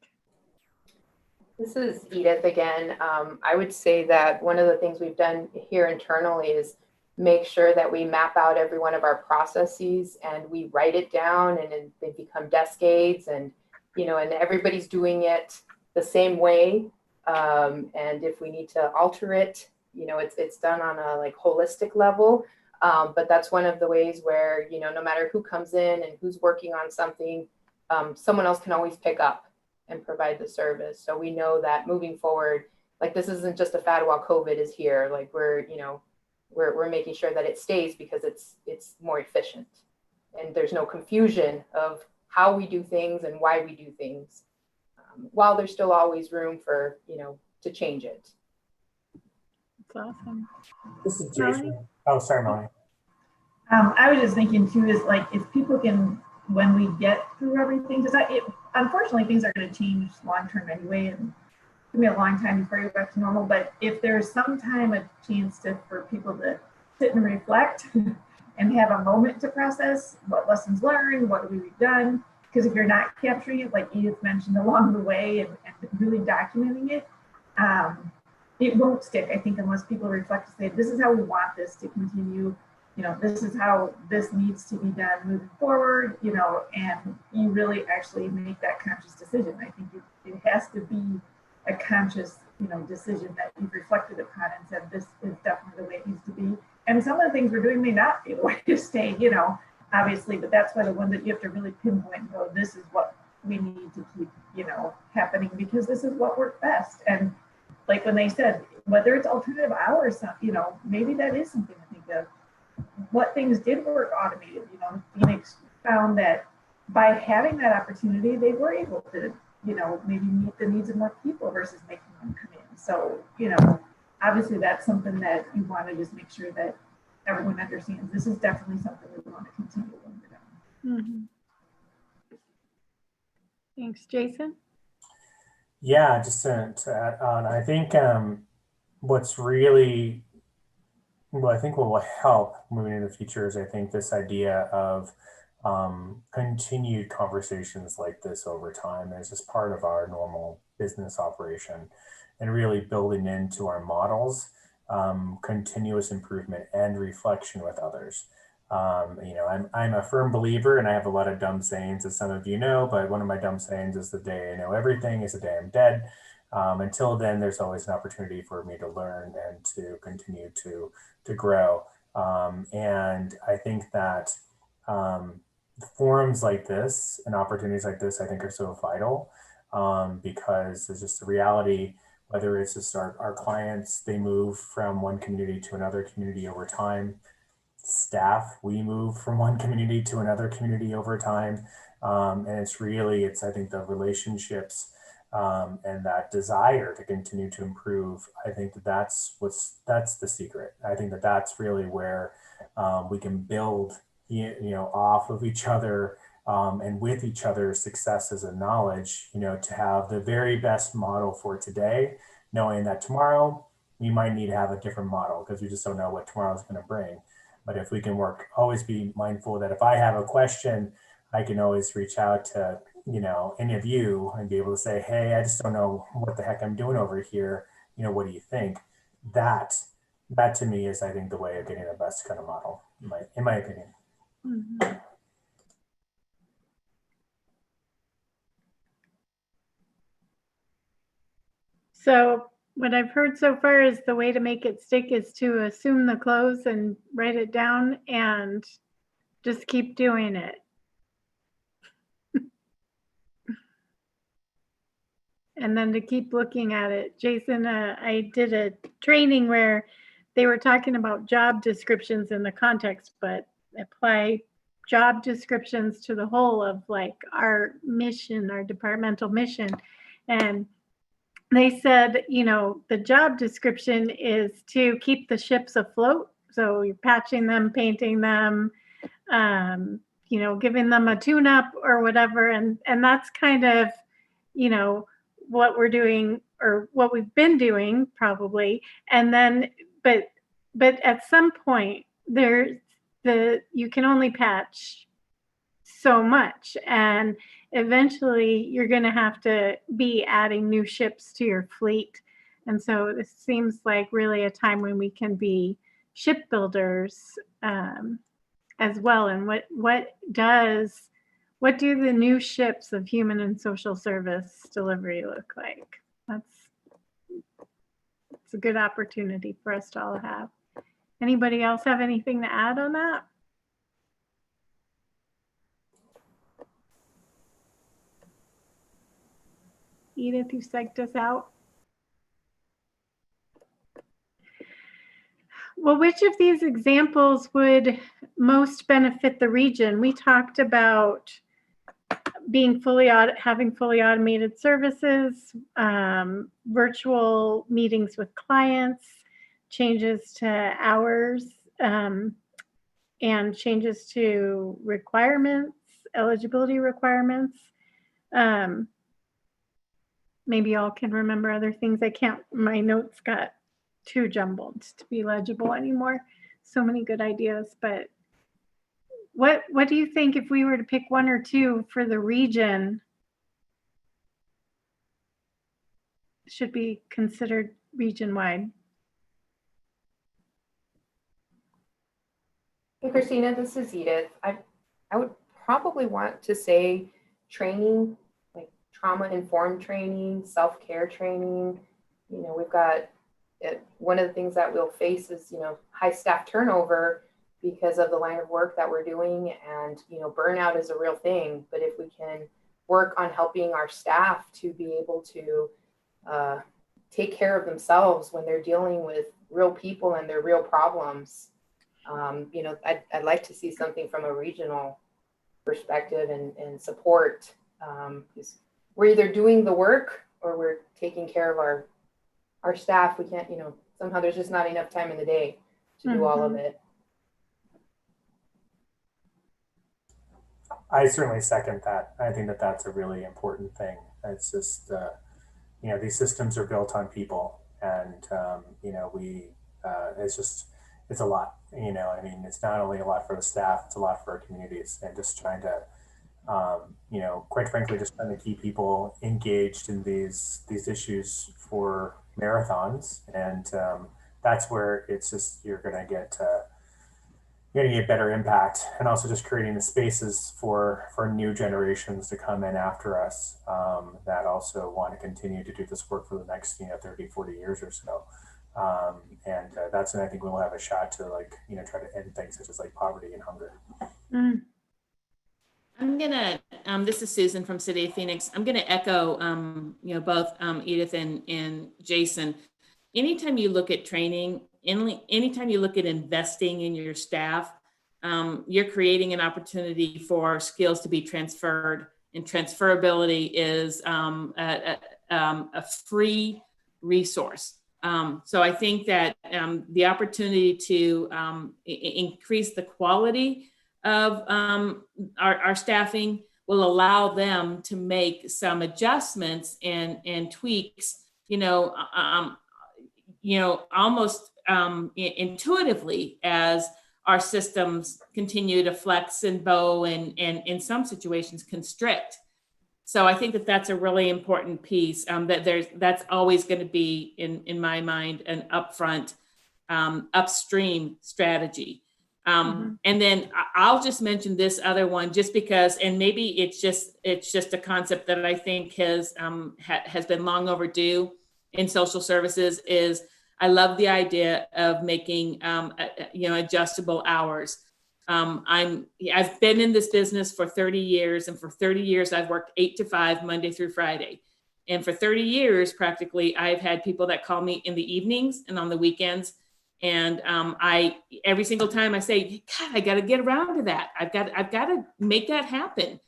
This is Edith again. I would say that one of the things we've done here internally is make sure that we map out every one of our processes and we write it down, and then they become desk aids, and and everybody's doing it the same way. And if we need to alter it, it's done on a like holistic level. But that's one of the ways where, no matter who comes in and who's working on something, someone else can always pick up and provide the service. So we know that moving forward, like this isn't just a fad while COVID is here. Like we're making sure that it stays because it's more efficient and there's no confusion of how we do things and why we do things, while there's still always room for, to change it. That's awesome. This is Jason. Oh, sorry, Melanie. I was just thinking too, is like if people can, when we get through everything, because unfortunately things are going to change long term anyway, and it's going to be a long time before you go back to normal. But if there's some time a chance for people to sit and reflect and have a moment to process what lessons learned, what we've done, because if you're not capturing it, like Edith mentioned along the way, and really documenting it, it won't stick, I think, unless people reflect to say, this is how we want this to continue. This is how this needs to be done moving forward, and you really actually make that conscious decision. I think it has to be a conscious, decision that you've reflected upon and said, this is definitely the way it needs to be. And some of the things we're doing may not be the way to stay, obviously, but that's why the one that you have to really pinpoint and go, this is what we need to keep, happening, because this is what worked best. And like when they said, whether it's alternative hours, maybe that is something to think of. What things did work automated, Phoenix found that by having that opportunity, they were able to, maybe meet the needs of more people versus making them come in. So, obviously that's something that you want to just make sure that everyone understands. This is definitely something we want to continue when we're done. Mm-hmm. Thanks, Jason. Yeah, just to add on, I think what's really, well, I think what will help moving into the future is I think this idea of continued conversations like this over time as just part of our normal business operation, and really building into our models continuous improvement and reflection with others. I'm a firm believer, and I have a lot of dumb sayings, as some of you know, but one of my dumb sayings is the day I know everything is the day I'm dead. Until then, there's always an opportunity for me to learn and to continue to grow. And I think that forums like this and opportunities like this, I think, are so vital because it's just the reality, whether it's just our clients, they move from one community to another community over time. Staff, we move from one community to another community over time. And it's I think the relationships and that desire to continue to improve, I think that's the secret. I think that's really where we can build, off of each other and with each other's successes and knowledge, to have the very best model for today, knowing that tomorrow we might need to have a different model because we just don't know what tomorrow is going to bring. But if we can always be mindful that if I have a question, I can always reach out to, any of you and be able to say, hey, I just don't know what the heck I'm doing over here. What do you think? That to me is, I think, the way of getting the best kind of model, in my opinion. Mm-hmm. So what I've heard so far is the way to make it stick is to assume the close and write it down and just keep doing it. And then to keep looking at it. Jason, I did a training where they were talking about job descriptions in the context, but apply job descriptions to the whole of like our mission, our departmental mission. And they said, the job description is to keep the ships afloat. So you're patching them, painting them, giving them a tune-up or whatever. And that's kind of, what we're doing or what we've been doing probably. And then, but at some point you can only patch so much. And eventually you're going to have to be adding new ships to your fleet. And so this seems like really a time when we can be shipbuilders as well. And what do the new ships of human and social service delivery look like? It's a good opportunity for us to all have. Anybody else have anything to add on that? Edith, you psyched us out. Well, which of these examples would most benefit the region? We talked about having fully automated services, virtual meetings with clients, changes to hours, and changes to requirements, eligibility requirements. Maybe y'all can remember other things. My notes got too jumbled to be legible anymore. So many good ideas, but what do you think if we were to pick one or two for the region should be considered region-wide? Hey, Christina, this is Edith. I would probably want to say training, like trauma-informed training, self-care training. We've got one of the things that we'll face is, high staff turnover because of the line of work that we're doing, and burnout is a real thing. But if we can work on helping our staff to be able to take care of themselves when they're dealing with real people and their real problems, I'd like to see something from a regional perspective and support. Because we're either doing the work or we're taking care of our staff. We can't, somehow there's just not enough time in the day to do all of it. I certainly second that. I think that that's a really important thing. It's just, these systems are built on people, and it's a lot. It's not only a lot for the staff; it's a lot for our communities, and just trying to, quite frankly, just trying to keep people engaged in these issues for marathons, and that's where it's just you're going to get better impact, and also just creating the spaces for new generations to come in after us that also want to continue to do this work for the next 30, 40 years or so. And that's when I think we'll have a shot to try to end things such as poverty and hunger. I'm gonna, this is Susan from City of Phoenix. I'm gonna echo, both Edith and Jason. Anytime you look at training, anytime you look at investing in your staff, you're creating an opportunity for skills to be transferred, and transferability is a free resource. So I think that the opportunity to increase the quality of our staffing will allow them to make some adjustments and tweaks, almost intuitively as our systems continue to flex and bow and in some situations constrict. So I think that that's a really important piece, that's always going to be in my mind an upfront upstream strategy. And then I'll just mention this other one just because, and maybe it's just a concept that I think has been long overdue in social services, is I love the idea of making adjustable hours. I've been in this business for 30 years, and for 30 years I've worked 8 to 5 Monday through Friday. And for 30 years, practically, I've had people that call me in the evenings and on the weekends. And every single time I say, God, I got to get around to that. I've got to make that happen.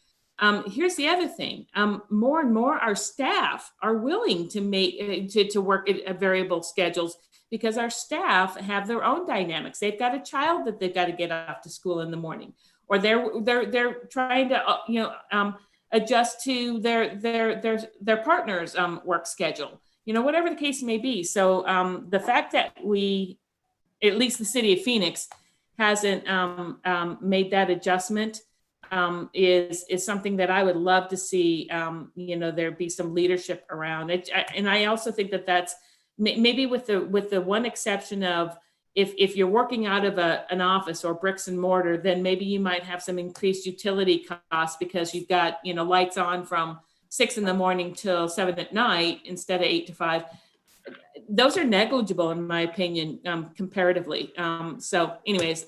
Here's the other thing. More and more our staff are willing to work at variable schedules, because our staff have their own dynamics. They've got a child that they've got to get off to school in the morning, or they're trying to adjust to their partner's work schedule. Whatever the case may be. So the fact that at least the city of Phoenix hasn't made that adjustment is something that I would love to see. There be some leadership around it, and I also think that that's maybe with the one exception of if you're working out of an office or bricks and mortar, then maybe you might have some increased utility costs because you've got lights on from 6 a.m. till 7 p.m. instead of 8 to 5. Those are negligible in my opinion, comparatively. So anyways,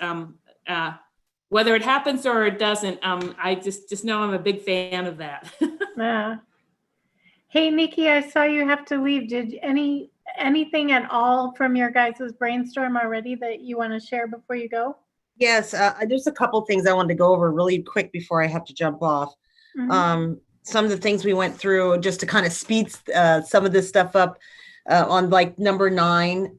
whether it happens or it doesn't, I just know I'm a big fan of that. Yeah. Hey, Nikki, I saw you have to leave. Did anything at all from your guys' brainstorm already that you want to share before you go? Yes, there's a couple things I wanted to go over really quick before I have to jump off. Some of the things we went through just to kind of speed some of this stuff up. On like number 9,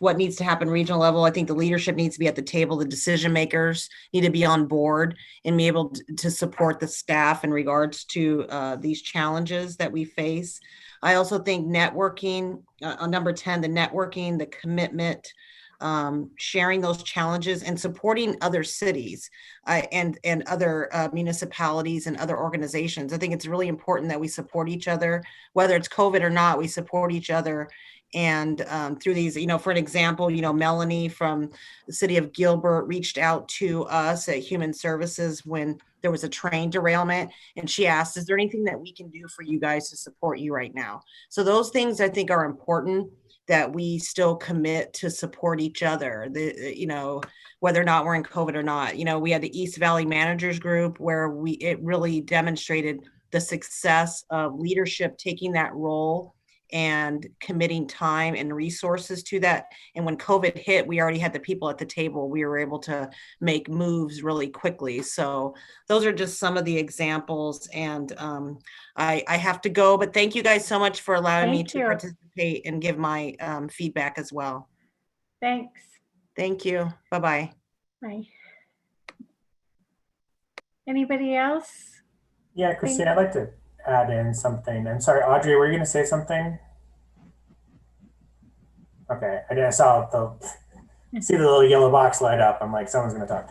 what needs to happen regional level, I think the leadership needs to be at the table. The decision makers need to be on board and be able to support the staff in regards to these challenges that we face. I also think networking, on number 10, the networking, the commitment, sharing those challenges and supporting other cities and other municipalities and other organizations. I think it's really important that we support each other, whether it's COVID or not, we support each other. And through these, for an example, Melanie from the city of Gilbert reached out to us at Human Services when there was a train derailment, and she asked, is there anything that we can do for you guys to support you right now? So those things I think are important, that we still commit to support each other, whether or not we're in COVID or not. We had the East Valley Managers Group where it really demonstrated the success of leadership taking that role and committing time and resources to that. And when COVID hit, we already had the people at the table. We were able to make moves really quickly. So those are just some of the examples. And I have to go, but thank you guys so much for allowing me to participate and give my feedback as well. Thanks. Thank you. Bye-bye. Bye. Anybody else? Yeah, Christine, I'd like to add in something. I'm sorry, Audrey, were you going to say something? Okay, I saw see the little yellow box light up. I'm like, someone's going to talk.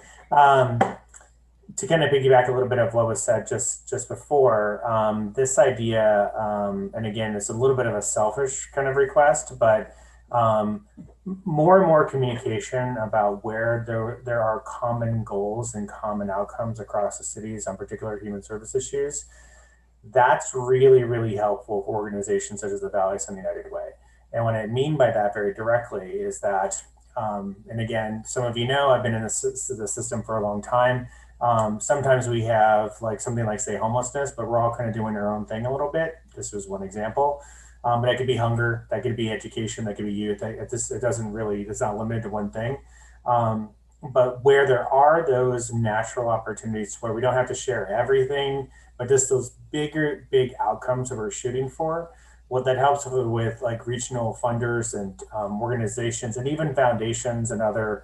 To kind of piggyback a little bit of what was said just before, this idea, and again, it's a little bit of a selfish kind of request, but more and more communication about where there are common goals and common outcomes across the cities on particular human service issues. That's really, really helpful for organizations such as the Valley Sun United Way. And what I mean by that very directly is that, and again, some of you know, I've been in the system for a long time. Sometimes we have like something like, say, homelessness, but we're all kind of doing our own thing a little bit. This was one example. But that could be hunger, that could be education, that could be youth. It's not limited to one thing. But where there are those natural opportunities where we don't have to share everything, but just those big outcomes that we're shooting for, what that helps with like regional funders and organizations and even foundations and other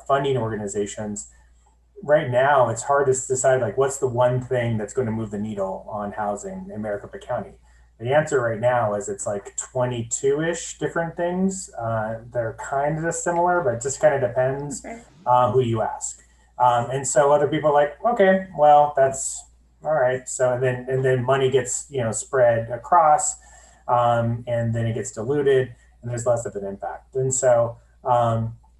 funding organizations. Right now, it's hard to decide like what's the one thing that's going to move the needle on housing in Maricopa County. The answer right now is it's like 22-ish different things. They're kind of similar, but it just kind of depends who you ask. And so other people are like, okay, well, that's all right. So and then money gets spread across, and then it gets diluted, and there's less of an impact. And so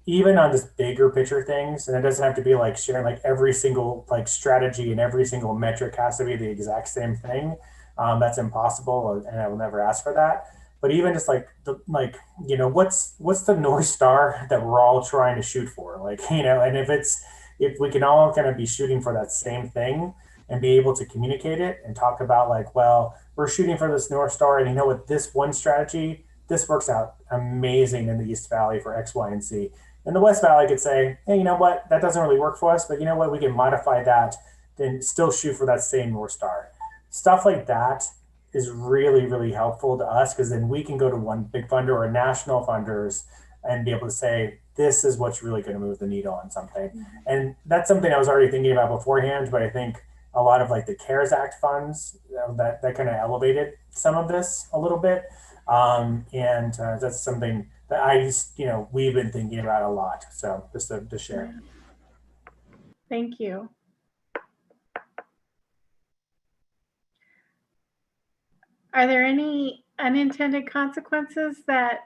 even on this bigger picture things, and it doesn't have to be like sharing like every single like strategy and every single metric has to be the exact same thing. That's impossible, and I will never ask for that. But even just like what's the North Star that we're all trying to shoot for? Like, and if we can all kind of be shooting for that same thing and be able to communicate it and talk about like, well, we're shooting for this North Star, and with this one strategy, this works out amazing in the East Valley for X, Y, and Z. In the West Valley, I could say, hey, you know what, that doesn't really work for us, but you know what, we can modify that, then still shoot for that same North Star. Stuff like that is really, really helpful to us, because then we can go to one big funder or national funders and be able to say, this is what's really going to move the needle on something. And that's something I was already thinking about beforehand, but I think a lot of like the CARES Act funds that kind of elevated some of this a little bit. And that's something that we've been thinking about a lot. So just to share. Thank you. Are there any unintended consequences that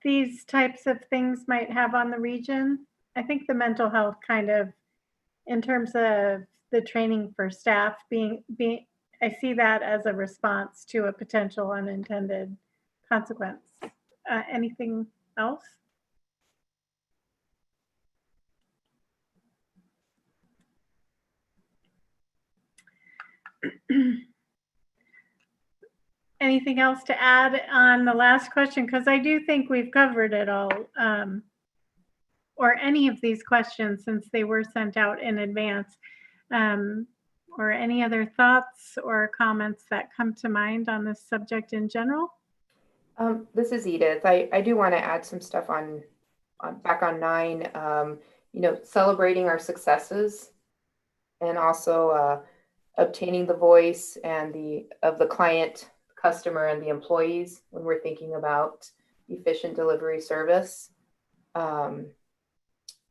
these types of things might have on the region? I think the mental health kind of, in terms of the training for staff being I see that as a response to a potential unintended consequence. Anything else? Anything else to add on the last question? Because I do think we've covered it all, or any of these questions since they were sent out in advance. Or any other thoughts or comments that come to mind on this subject in general? This is Edith. I do want to add some stuff on back on 9, celebrating our successes, and also obtaining the voice and of the client, customer, and the employees when we're thinking about efficient delivery service.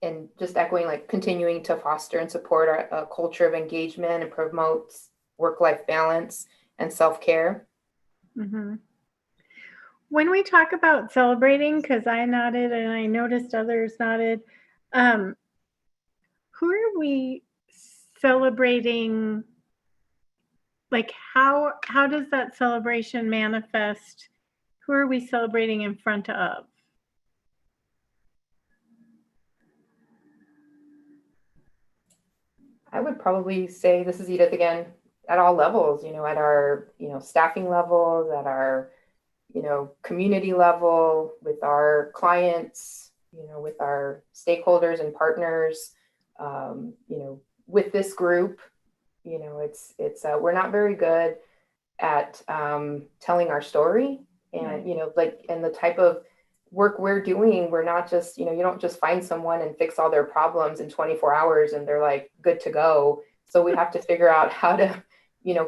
And just echoing, like continuing to foster and support a culture of engagement and promotes work-life balance and self-care. Mm-hmm. When we talk about celebrating, because I nodded and I noticed others nodded, who are we celebrating? Like how does that celebration manifest? Who are we celebrating in front of? I would probably say, this is Edith again, at all levels, at our, staffing levels, at our, community level, with our clients, with our stakeholders and partners, with this group, we're not very good at telling our story, and, and the type of work we're doing, we're not just, you don't just find someone and fix all their problems in 24 hours and they're like good to go. So we have to figure out how to,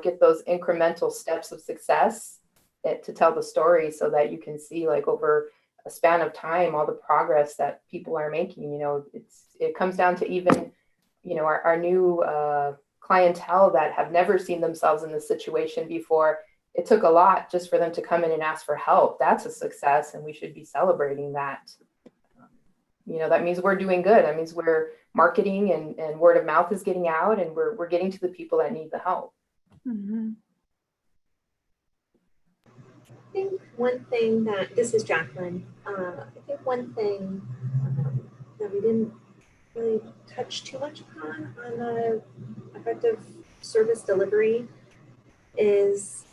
get those incremental steps of success to tell the story, so that you can see like over a span of time, all the progress that people are making. It comes down to even, our new clientele that have never seen themselves in this situation before. It took a lot just for them to come in and ask for help. That's a success, and we should be celebrating that. That means we're doing good. That means we're marketing, and word of mouth is getting out, and we're getting to the people that need the help. Mm-hmm. I think one thing this is Jacqueline. I think one thing that we didn't really touch too much upon the effective service delivery is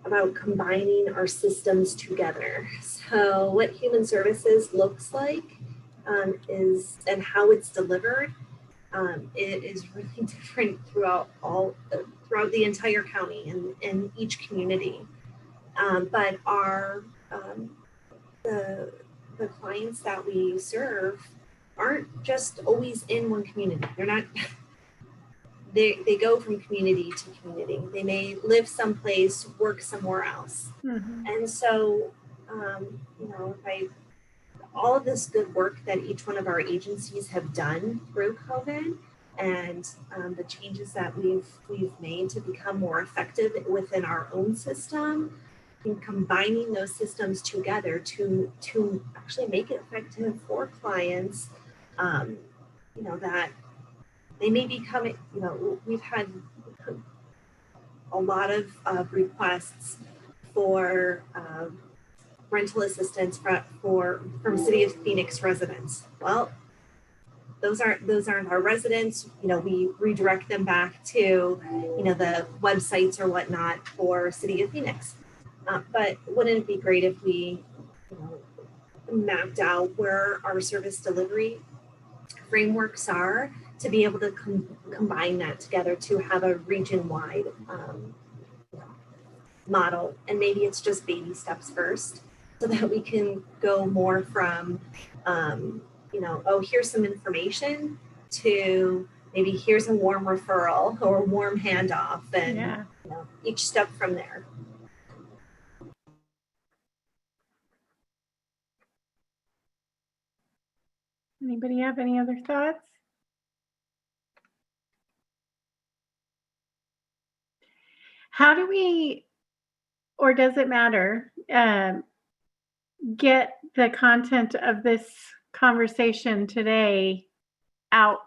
about combining our systems together. So what human services looks like and how it's delivered, it is really different throughout throughout the entire county and in each community. But the clients that we serve aren't just always in one community. They're not, they go from community to community. They may live someplace, work somewhere else. Mm-hmm. And so, you know, all of this good work that each one of our agencies have done through COVID and the changes that we've made to become more effective within our own system, and combining those systems together to actually make it effective for clients, you know, that they may be coming, you know, we've had a lot of requests for rental assistance from City of Phoenix residents. Well, those aren't our residents. You know, we redirect them back to, you know, the websites or whatnot for City of Phoenix. But wouldn't it be great if we, you know, mapped out where our service delivery frameworks are to be able to combine that together to have a region-wide model? And maybe it's just baby steps first, so that we can go more from, you know, oh, here's some information, to maybe here's a warm referral or a warm handoff, and you know, each step from there. Anybody have any other thoughts? How do we, or does it matter, get the content of this conversation today out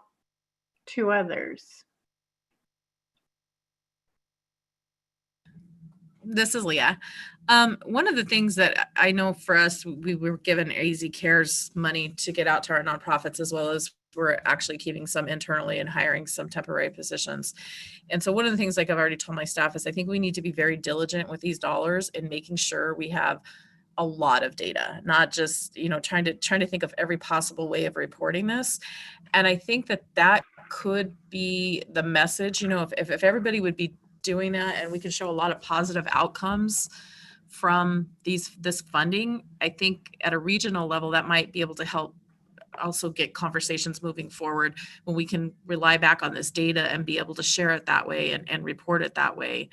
to others? This is Leah. One of the things that I know for us, we were given AZ Cares money to get out to our nonprofits, as well as we're actually keeping some internally and hiring some temporary positions. And so one of the things, like I've already told my staff, is I think we need to be very diligent with these dollars in making sure we have a lot of data, not just, you know, trying to think of every possible way of reporting this. And I think that could be the message, you know, if everybody would be doing that, and we can show a lot of positive outcomes from this funding, I think at a regional level that might be able to help also get conversations moving forward, when we can rely back on this data and be able to share it that way and report it that way.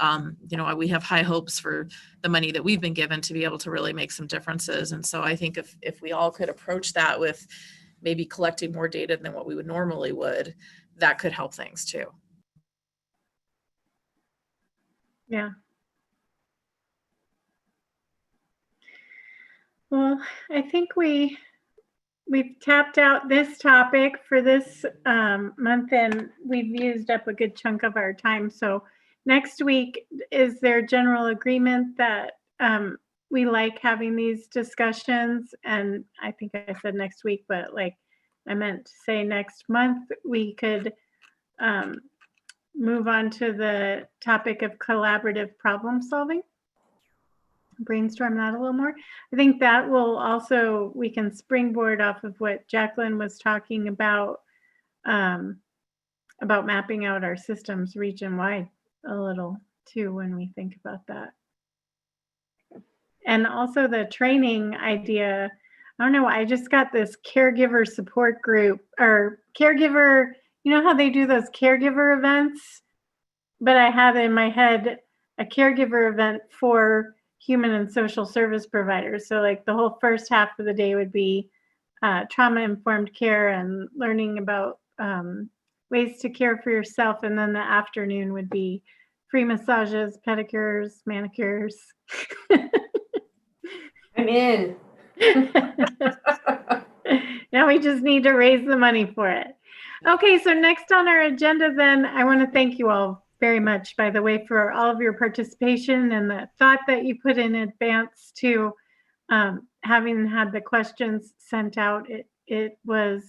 You know, we have high hopes for the money that we've been given to be able to really make some differences. And so I think if we all could approach that with maybe collecting more data than what we would normally would, that could help things too. Yeah. Well, I think we've tapped out this topic for this month, and we've used up a good chunk of our time. So next week, is there general agreement that we like having these discussions? And I think I said next week, but like I meant to say next month, we could move on to the topic of collaborative problem solving. Brainstorm that a little more. I think that will also, we can springboard off of what Jacqueline was talking about mapping out our systems region-wide a little too when we think about that. And also the training idea, I don't know, I just got this caregiver support group, or caregiver, you know how they do those caregiver events? But I had in my head a caregiver event for human and social service providers. So like the whole first half of the day would be trauma-informed care and learning about ways to care for yourself. And then the afternoon would be free massages, pedicures, manicures. I'm in. Now we just need to raise the money for it. Okay, so next on our agenda then, I want to thank you all very much, by the way, for all of your participation and the thought that you put in advance to having had the questions sent out. It was,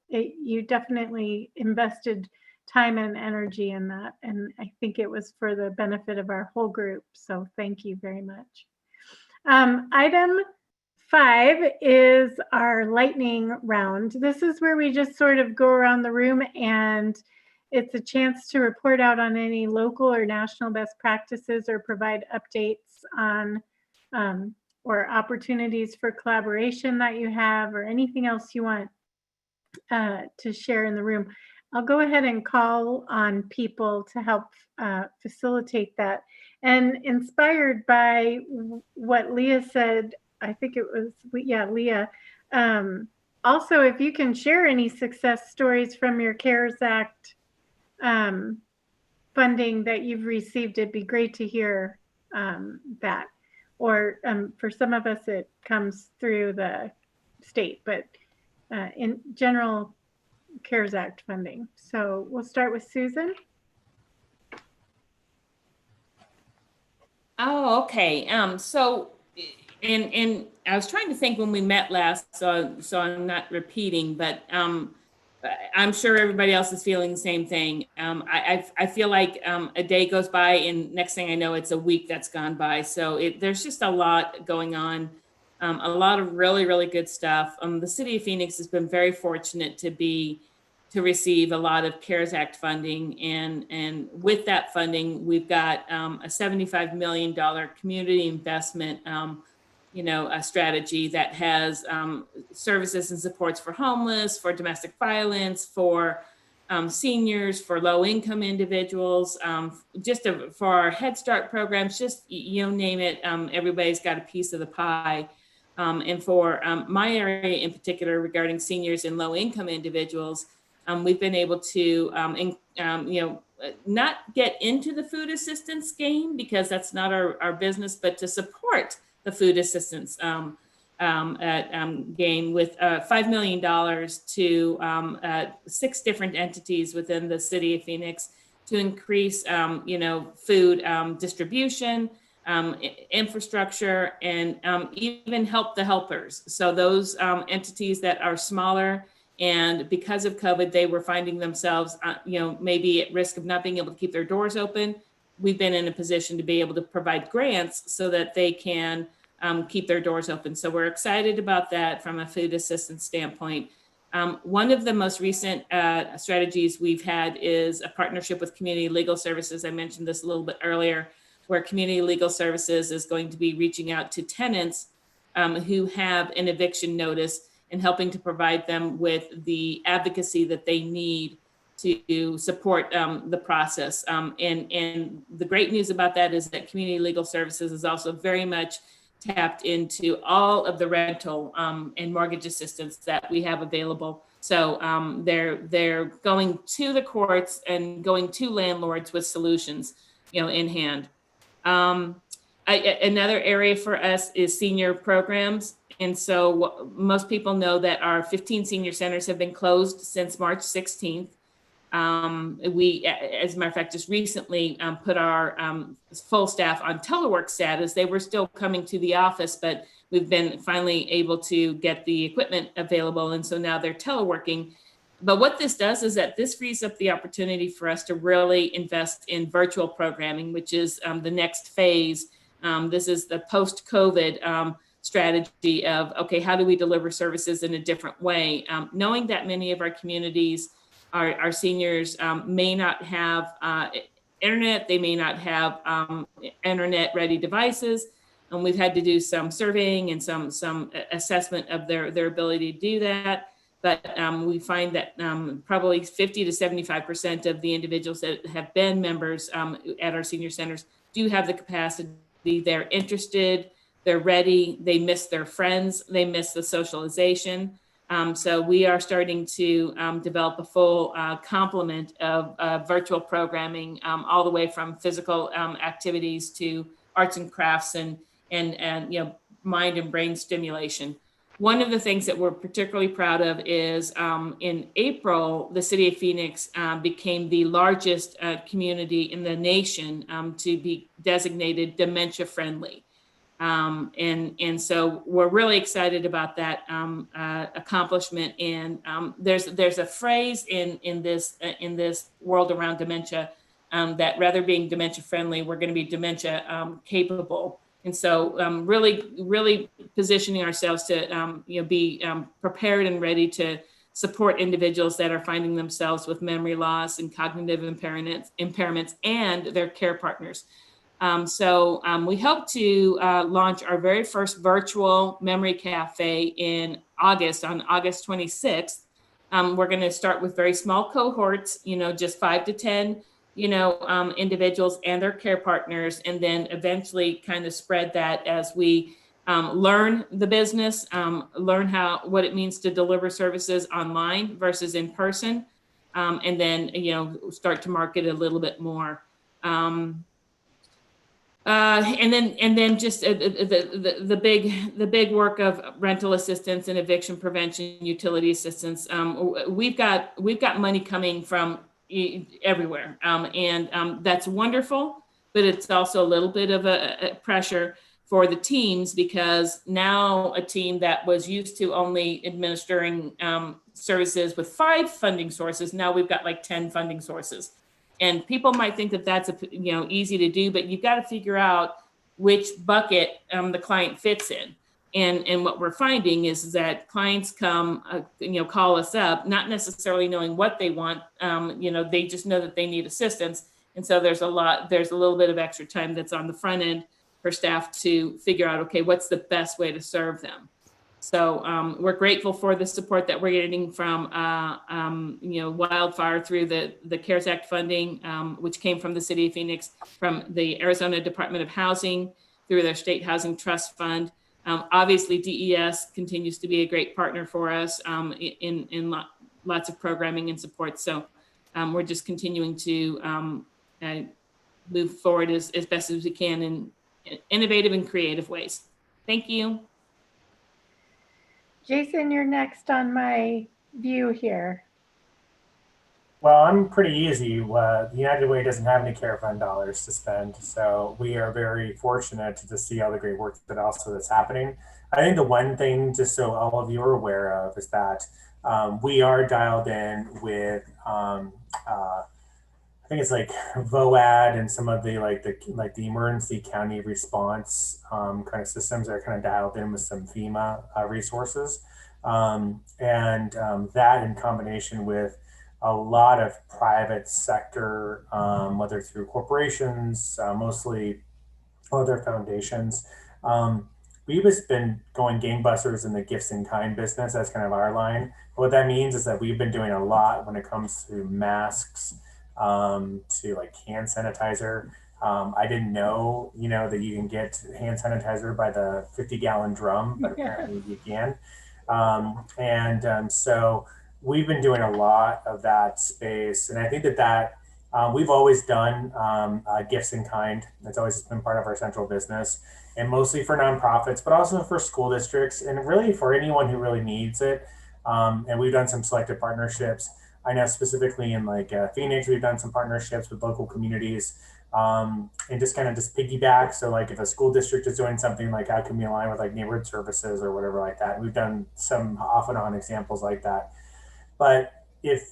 you definitely invested time and energy in that. And I think it was for the benefit of our whole group. So thank you very much. Item 5 is our lightning round. This is where we just sort of go around the room and It's a chance to report out on any local or national best practices or provide updates on or opportunities for collaboration that you have or anything else you want to share in the room. I'll go ahead and call on people to help facilitate that. And inspired by what Leah said, I think it was, Leah. Also, if you can share any success stories from your CARES Act funding that you've received, it'd be great to hear that. Or for some of us, it comes through the state, but in general, CARES Act funding. So we'll start with Susan. Oh, okay. So, and I was trying to think when we met last, so I'm not repeating, but I'm sure everybody else is feeling the same thing. I feel like a day goes by and next thing I know, it's a week that's gone by. So there's just a lot going on, a lot of really, really good stuff. The city of Phoenix has been very fortunate to receive a lot of CARES Act funding. And with that funding, we've got a $75 million community investment a strategy that has services and supports for homeless, for domestic violence, for seniors, for low-income individuals, for our Head Start programs, just name it. Everybody's got a piece of the pie. And for my area in particular, regarding seniors and low-income individuals, we've been able to, not get into the food assistance game because that's not our business, but to support the food assistance game with $5 million to 6 different entities within the city of Phoenix to increase, food distribution, infrastructure, and even help the helpers. So those entities that are smaller, and because of COVID, they were finding themselves, maybe at risk of not being able to keep their doors open. We've been in a position to be able to provide grants so that they can keep their doors open. So we're excited about that from a food assistance standpoint. One of the most recent strategies we've had is a partnership with Community Legal Services. I mentioned this a little bit earlier, where Community Legal Services is going to be reaching out to tenants who have an eviction notice and helping to provide them with the advocacy that they need to support the process. And the great news about that is that Community Legal Services is also very much tapped into all of the rental and mortgage assistance that we have available. So they're going to the courts and going to landlords with solutions, in hand. Another area for us is senior programs. And so most people know that our 15 senior centers have been closed since March 16th. We, as a matter of fact, just recently put our full staff on telework status. They were still coming to the office, but we've been finally able to get the equipment available. And so now they're teleworking. But what this does is that this frees up the opportunity for us to really invest in virtual programming, which is the next phase. This is the post-COVID strategy of, okay, how do we deliver services in a different way? Knowing that many of our communities, our seniors may not have internet, they may not have internet-ready devices, and we've had to do some surveying and some assessment of their ability to do that. But we find that probably 50 to 75% of the individuals that have been members at our senior centers do have the capacity. They're interested, they're ready, they miss their friends, they miss the socialization. So we are starting to develop a full complement of virtual programming, all the way from physical activities to arts and crafts and mind and brain stimulation. One of the things that we're particularly proud of is in April, the city of Phoenix became the largest community in the nation to be designated dementia friendly. And so we're really excited about that accomplishment. And there's a phrase in this world around dementia that rather being dementia friendly, we're going to be dementia capable. And so really positioning ourselves to be prepared and ready to support individuals that are finding themselves with memory loss and cognitive impairments and their care partners. So we hope to launch our very first virtual memory cafe in August, on August 26th. We're going to start with very small cohorts, just 5 to 10, individuals and their care partners, and then eventually kind of spread that as we learn the business, learn what it means to deliver services online versus in person, and then, start to market a little bit more. And then just the big work of rental assistance and eviction prevention, utility assistance. We've got money coming from everywhere, and that's wonderful. But it's also a little bit of a pressure for the teams, because now a team that was used to only administering services with 5 funding sources, now we've got like 10 funding sources. And people might think that that's easy to do, but you've got to figure out which bucket the client fits in. And what we're finding is that clients come, call us up, not necessarily knowing what they want. They just know that they need assistance. And so there's a little bit of extra time that's on the front end for staff to figure out, okay, what's the best way to serve them. So we're grateful for the support that we're getting from, wildfire through the CARES Act funding, which came from the City of Phoenix, from the Arizona Department of Housing, through their State Housing Trust Fund. Obviously, DES continues to be a great partner for us in lots of programming and support. So we're just continuing to move forward as best as we can in innovative and creative ways. Thank you. Jason, you're next on my view here. Well, I'm pretty easy. The United Way doesn't have any care fund dollars to spend, so we are very fortunate to see all the great work that's happening. I think the one thing, just so all of you are aware of, is that we are dialed in with I think it's like VOAD and some of the the emergency county response kind of systems are kind of dialed in with some FEMA resources, and that in combination with a lot of private sector, whether through corporations, mostly other foundations. We've just been going gangbusters in the gifts in kind business. That's kind of our line. What that means is that we've been doing a lot when it comes to masks, to like hand sanitizer. I didn't know, that you can get hand sanitizer by the 50-gallon drum, but apparently you can. So we've been doing a lot of that space. And I think that we've always done gifts in kind. That's always been part of our central business, and mostly for nonprofits, but also for school districts and really for anyone who really needs it. And we've done some selective partnerships. I know specifically in Phoenix, we've done some partnerships with local communities, and just piggyback. So if a school district is doing something, how can we align with neighborhood services or whatever like that? We've done some off and on examples like that. But if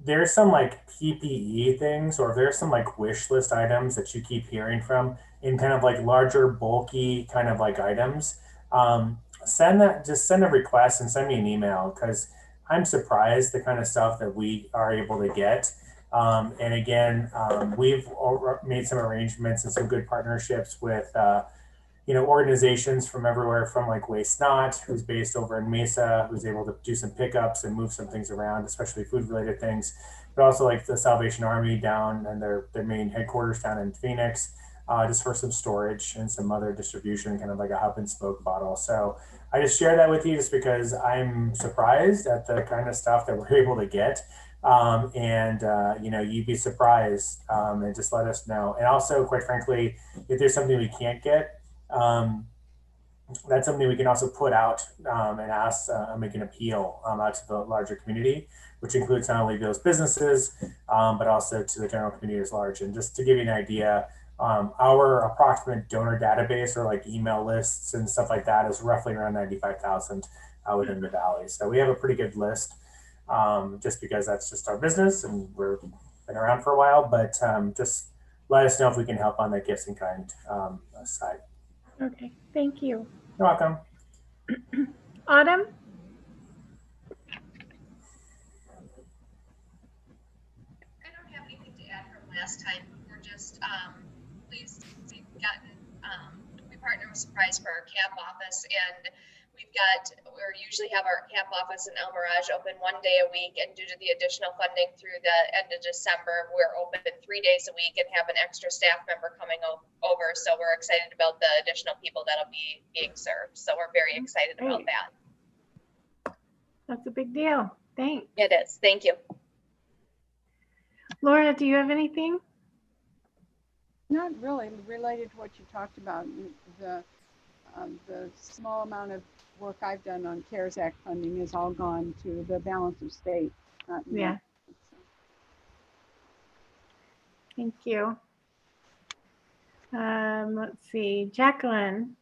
there's some PPE things, or if there's some wish list items that you keep hearing from in kind of larger, bulky kind of items, send a request and send me an email, because I'm surprised the kind of stuff that we are able to get. And again, we've made some arrangements and some good partnerships with, organizations from everywhere, from Waste Not, who's based over in Mesa, who's able to do some pickups and move some things around, especially food related things, but also the Salvation Army down and their main headquarters down in Phoenix, just for some storage and some other distribution, kind of like a hub and spoke model. So I just share that with you just because I'm surprised at the kind of stuff that we're able to get. You'd be surprised, and just let us know. And also, quite frankly, if there's something we can't get, that's something we can also put out and ask, make an appeal out to the larger community, which includes not only those businesses, but also to the general community as large. And just to give you an idea, our approximate donor database, or email lists and stuff like that, is roughly around 95,000 within the Valley. So we have a pretty good list, just because that's just our business and we've been around for a while. But just let us know if we can help on the gifts in kind side. Okay, thank you. You're welcome. Autumn? last time. We're just pleased. We partner with Surprise for our camp office, and we usually have our camp office in El Mirage open 1 day a week, and due to the additional funding through the end of December, we're open 3 days a week and have an extra staff member coming over. So we're excited about the additional people that'll be being served. So we're very excited about that. That's a big deal. Thanks. It is. Thank you. Laura, do you have anything? Not really related to what you talked about. The small amount of work I've done on CARES Act funding is all gone to the balance of state. Not me. Yeah. Thank you. Let's see, Jacqueline.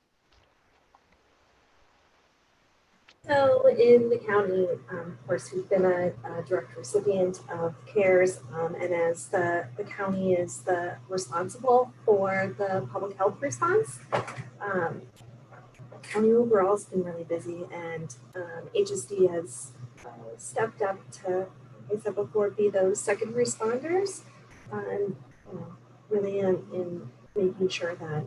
So in the county, of course, we've been a direct recipient of CARES, and as the county is responsible for the public health response, county overall has been really busy, and HSD has stepped up to, like I said before, be those second responders, and really in making sure that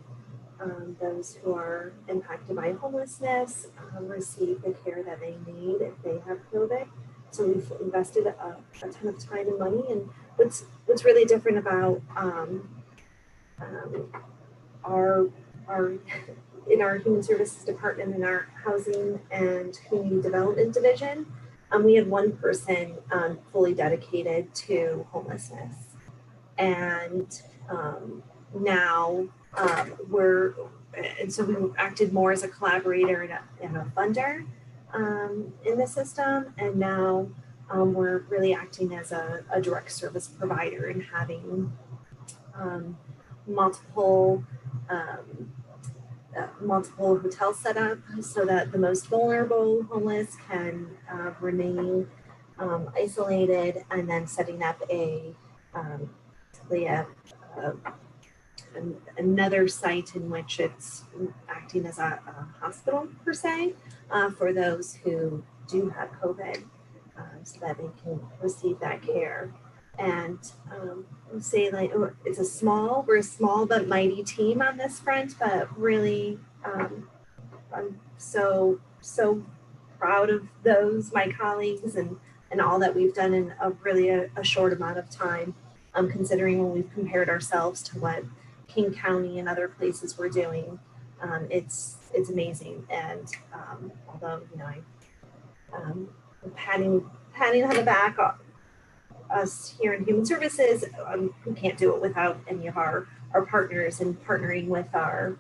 those who are impacted by homelessness receive the care that they need if they have COVID. So we've invested a ton of time and money. And what's really different about our in our Human Services Department, in our Housing and Community Development Division, we had one person fully dedicated to homelessness, and now so we acted more as a collaborator and a funder in the system, and now we're really acting as a direct service provider and having multiple hotels set up so that the most vulnerable homeless can remain isolated, and then setting up another site in which it's acting as a hospital per se for those who do have COVID, so that they can receive that care. And say we're a small but mighty team on this front, but really I'm so proud of my colleagues and all that we've done in a short amount of time, considering when we've compared ourselves to what King County and other places were doing. It's amazing. And although I'm patting on the back us here in Human Services, we can't do it without any of our partners, and partnering with our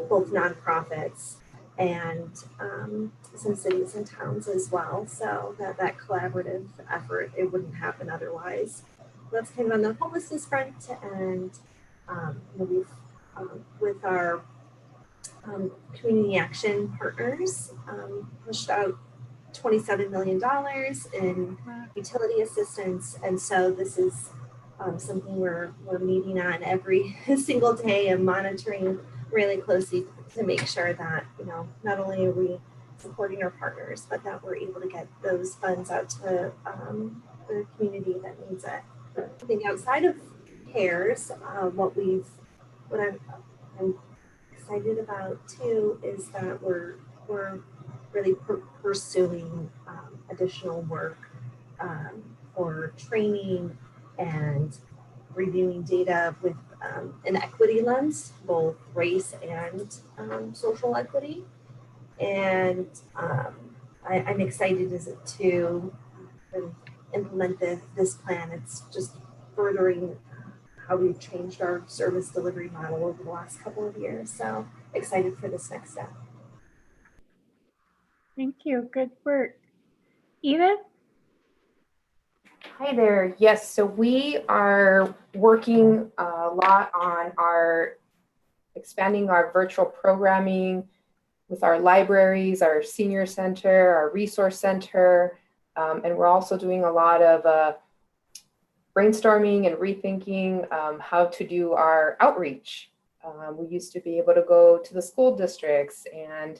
both nonprofits and some cities and towns as well. So that collaborative effort, it wouldn't happen otherwise. That's kind of on the homelessness front, and we've with our community action partners pushed out $27 million in utility assistance, and so this is something we're meeting on every single day and monitoring really closely to make sure that not only are we supporting our partners, but that we're able to get those funds out to the community that needs it. I think outside of CARES, what I'm excited about too is that we're really pursuing additional work for training and reviewing data with an equity lens, both race and social equity. And I'm excited to implement this plan. It's just furthering how we've changed our service delivery model over the last couple of years. So excited for this next step. Thank you. Good work. Edith? Hi there. Yes, so we are working a lot on expanding our virtual programming with our libraries, our senior center, our resource center, and we're also doing a lot of brainstorming and rethinking how to do our outreach. We used to be able to go to the school districts and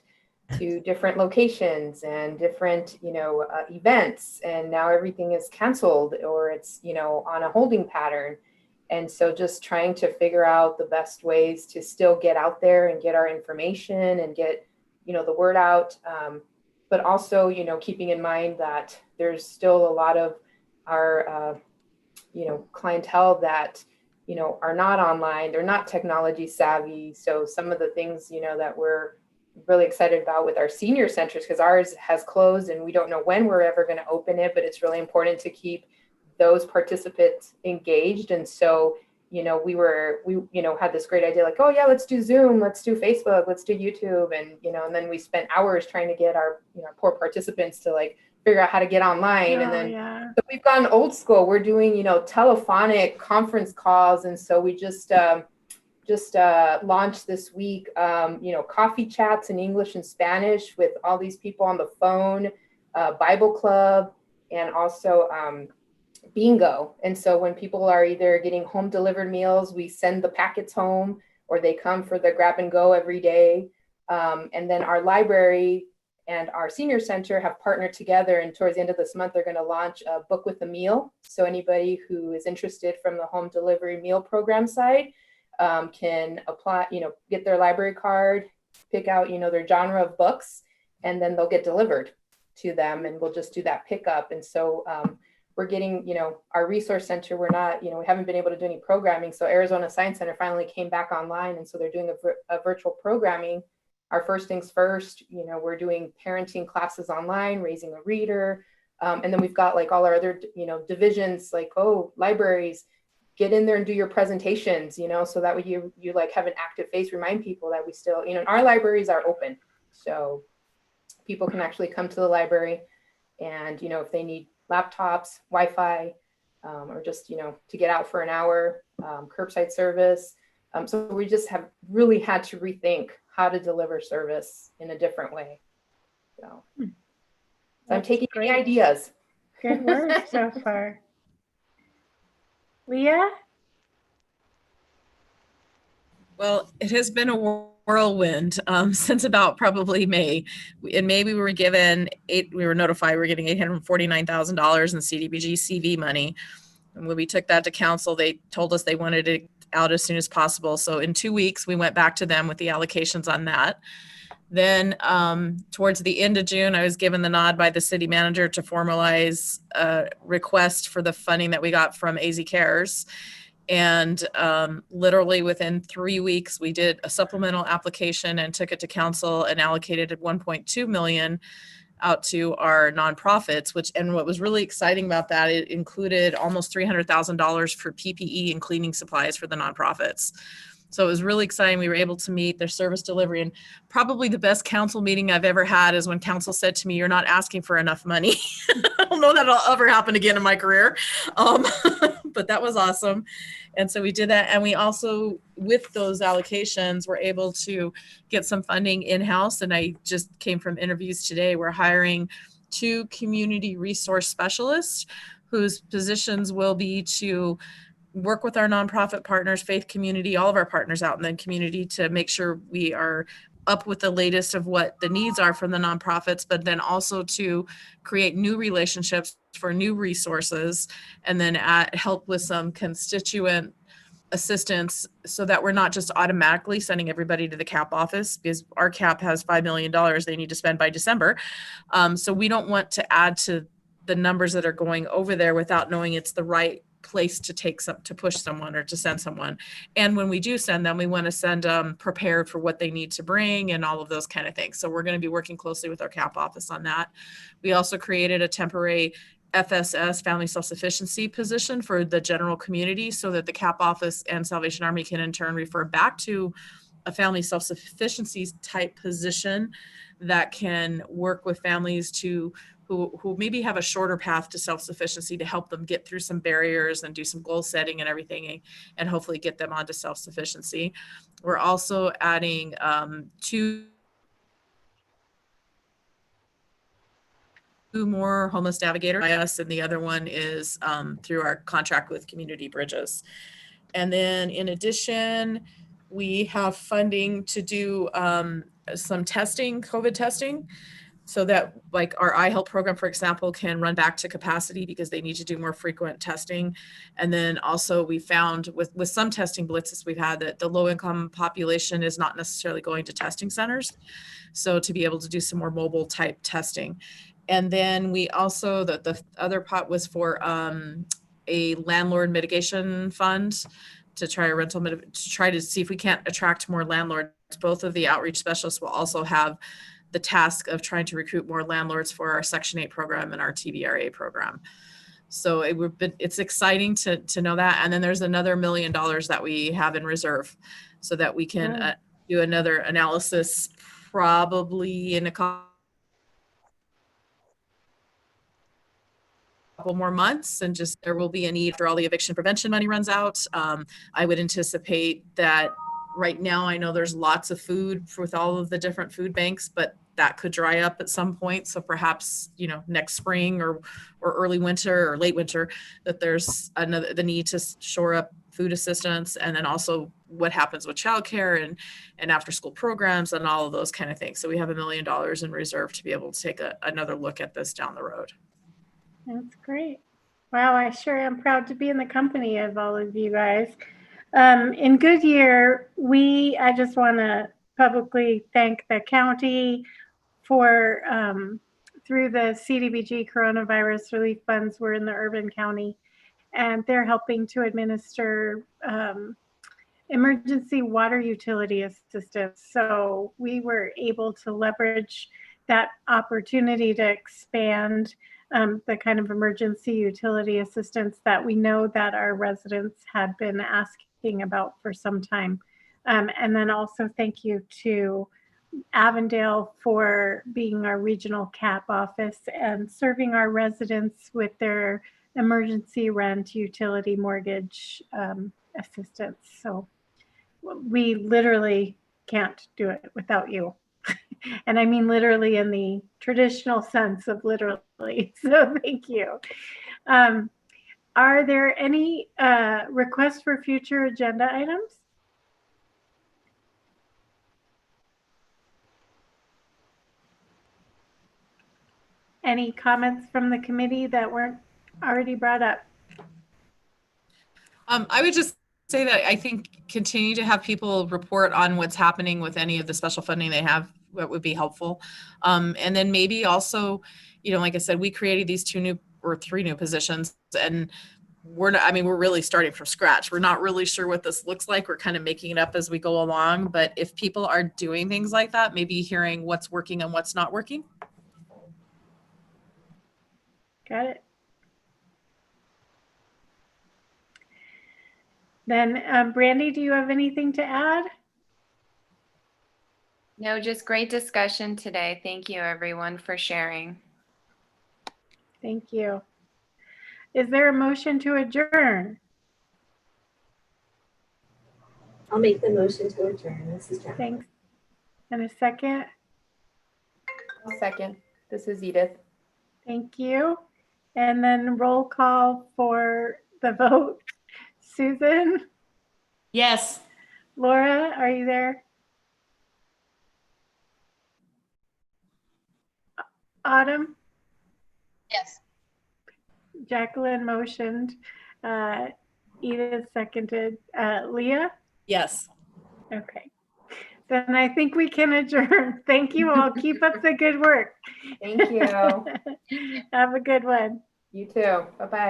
to different locations and different, events, and now everything is canceled or it's, on a holding pattern. And so just trying to figure out the best ways to still get out there and get our information and get, the word out. But also, keeping in mind that there's still a lot of our, clientele that, are not online, they're not technology savvy. So some of the things, that we're really excited about with our senior centers, because ours has closed and we don't know when we're ever going to open it, but it's really important to keep those participants engaged. And so, we had this great idea, like, oh yeah, let's do Zoom, let's do Facebook, let's do YouTube. And, and then we spent hours trying to get our, poor participants to like figure out how to get online. And then so we've gone old school. We're doing, telephonic conference calls. And so we just launched this week, coffee chats in English and Spanish with all these people on the phone, Bible club, and also bingo. And so when people are either getting home delivered meals, we send the packets home, or they come for the grab and go every day. And then our library and our senior center have partnered together, and towards the end of this month, they're going to launch a book with a meal. So anybody who is interested from the home delivery meal program side can apply, get their library card, pick out, their genre of books, and then they'll get delivered to them, and we'll just do that pickup. And so we're getting, our resource center, we're not, we haven't been able to do any programming. So Arizona Science Center finally came back online. And so they're doing a virtual programming. Our first things first, we're doing parenting classes online, raising a reader. And then we've got like all our other, divisions, like, libraries, get in there and do your presentations, so that way you like have an active face, remind people that we still, our libraries are open. So people can actually come to the library and, if they need laptops, Wi-Fi, or just, to get out for an hour, curbside service. So we just have really had to rethink how to deliver service in a different way. So I'm taking any ideas. Good work so far. Leah? Well, it has been a whirlwind since about probably May. In May, we were notified we were getting $849,000 in CDBG CV money. And when we took that to council, they told us they wanted it out as soon as possible. So in 2 weeks, we went back to them with the allocations on that. Then towards the end of June, I was given the nod by the city manager to formalize a request for the funding that we got from AZ Cares. And literally within 3 weeks, we did a supplemental application and took it to council and allocated $1.2 million out to our nonprofits, and what was really exciting about that, it included almost $300,000 for PPE and cleaning supplies for the nonprofits. So it was really exciting. We were able to meet their service delivery, and probably the best council meeting I've ever had is when council said to me, "You're not asking for enough money." I don't know that it'll ever happen again in my career. But that was awesome. And so we did that. And we also, with those allocations, were able to get some funding in-house. And I just came from interviews today. We're hiring 2 community resource specialists whose positions will be to work with our nonprofit partners, faith community, all of our partners out in the community to make sure we are up with the latest of what the needs are from the nonprofits, but then also to create new relationships for new resources, and then help with some constituent assistance so that we're not just automatically sending everybody to the CAP office, because our CAP has $5 million they need to spend by December. So we don't want to add to the numbers that are going over there without knowing it's the right place to to push someone or to send someone. And when we do send them, we want to send them prepared for what they need to bring and all of those kind of things. So we're going to be working closely with our CAP office on that. We also created a temporary FSS, family self-sufficiency position for the general community, so that the CAP office and Salvation Army can in turn refer back to a family self-sufficiency type position that can work with families who maybe have a shorter path to self-sufficiency, to help them get through some barriers and do some goal setting and everything, and hopefully get them onto self-sufficiency. We're also adding 2 more homeless navigators by us, and the other one is through our contract with Community Bridges. And then in addition, we have funding to do some testing, COVID testing. so that like our iHealth program, for example, can run back to capacity because they need to do more frequent testing. And then also we found with some testing blitzes we've had that the low income population is not necessarily going to testing centers. So to be able to do some more mobile type testing. And then we also, the other pot was for a landlord mitigation fund to try a rental, to try to see if we can't attract more landlords. Both of the outreach specialists will also have the task of trying to recruit more landlords for our Section 8 program and our TBRA program. So it's exciting to know that. And then there's another $1 million that we have in reserve so that we can do another analysis probably in a couple more months, and just there will be a need for all the eviction prevention money runs out. I would anticipate that right now, I know there's lots of food with all of the different food banks, but that could dry up at some point. So perhaps, you know, next spring or early winter or late winter, that there's the need to shore up food assistance. And then also what happens with childcare and after school programs and all of those kind of things. So we have $1 million in reserve to be able to take another look at this down the road. That's great. Wow, I sure am proud to be in the company of all of you guys. In Goodyear, I just want to publicly thank the county for, through the CDBG coronavirus relief funds, we're in the urban county, and they're helping to administer emergency water utility assistance. So we were able to leverage that opportunity to expand the kind of emergency utility assistance that we know that our residents had been asking about for some time. And then also thank you to Avondale for being our regional CAP office and serving our residents with their emergency rent utility mortgage assistance. So we literally can't do it without you. And I mean literally in the traditional sense of literally. So thank you. Are there any requests for future agenda items? Any comments from the committee that weren't already brought up? I would just say that I think continue to have people report on what's happening with any of the special funding they have. That would be helpful. And then maybe also, you know, like I said, we created these 3 new positions, and we're really starting from scratch. We're not really sure what this looks like. We're kind of making it up as we go along. But if people are doing things like that, maybe hearing what's working and what's not working. Got it. Then, Brandy, do you have anything to add? No, just great discussion today. Thank you, everyone, for sharing. Thank you. Is there a motion to adjourn? I'll make the motion to adjourn. This is Jen. Thanks. And a second? I'll second. This is Edith. Thank you. And then roll call for the vote. Susan? Yes. Laura, are you there? Autumn? Yes. Jacqueline motioned. Edith seconded. Leah? Yes. Okay. Then I think we can adjourn. Thank you all. Keep up the good work. Thank you. Have a good one. You too. Bye-bye.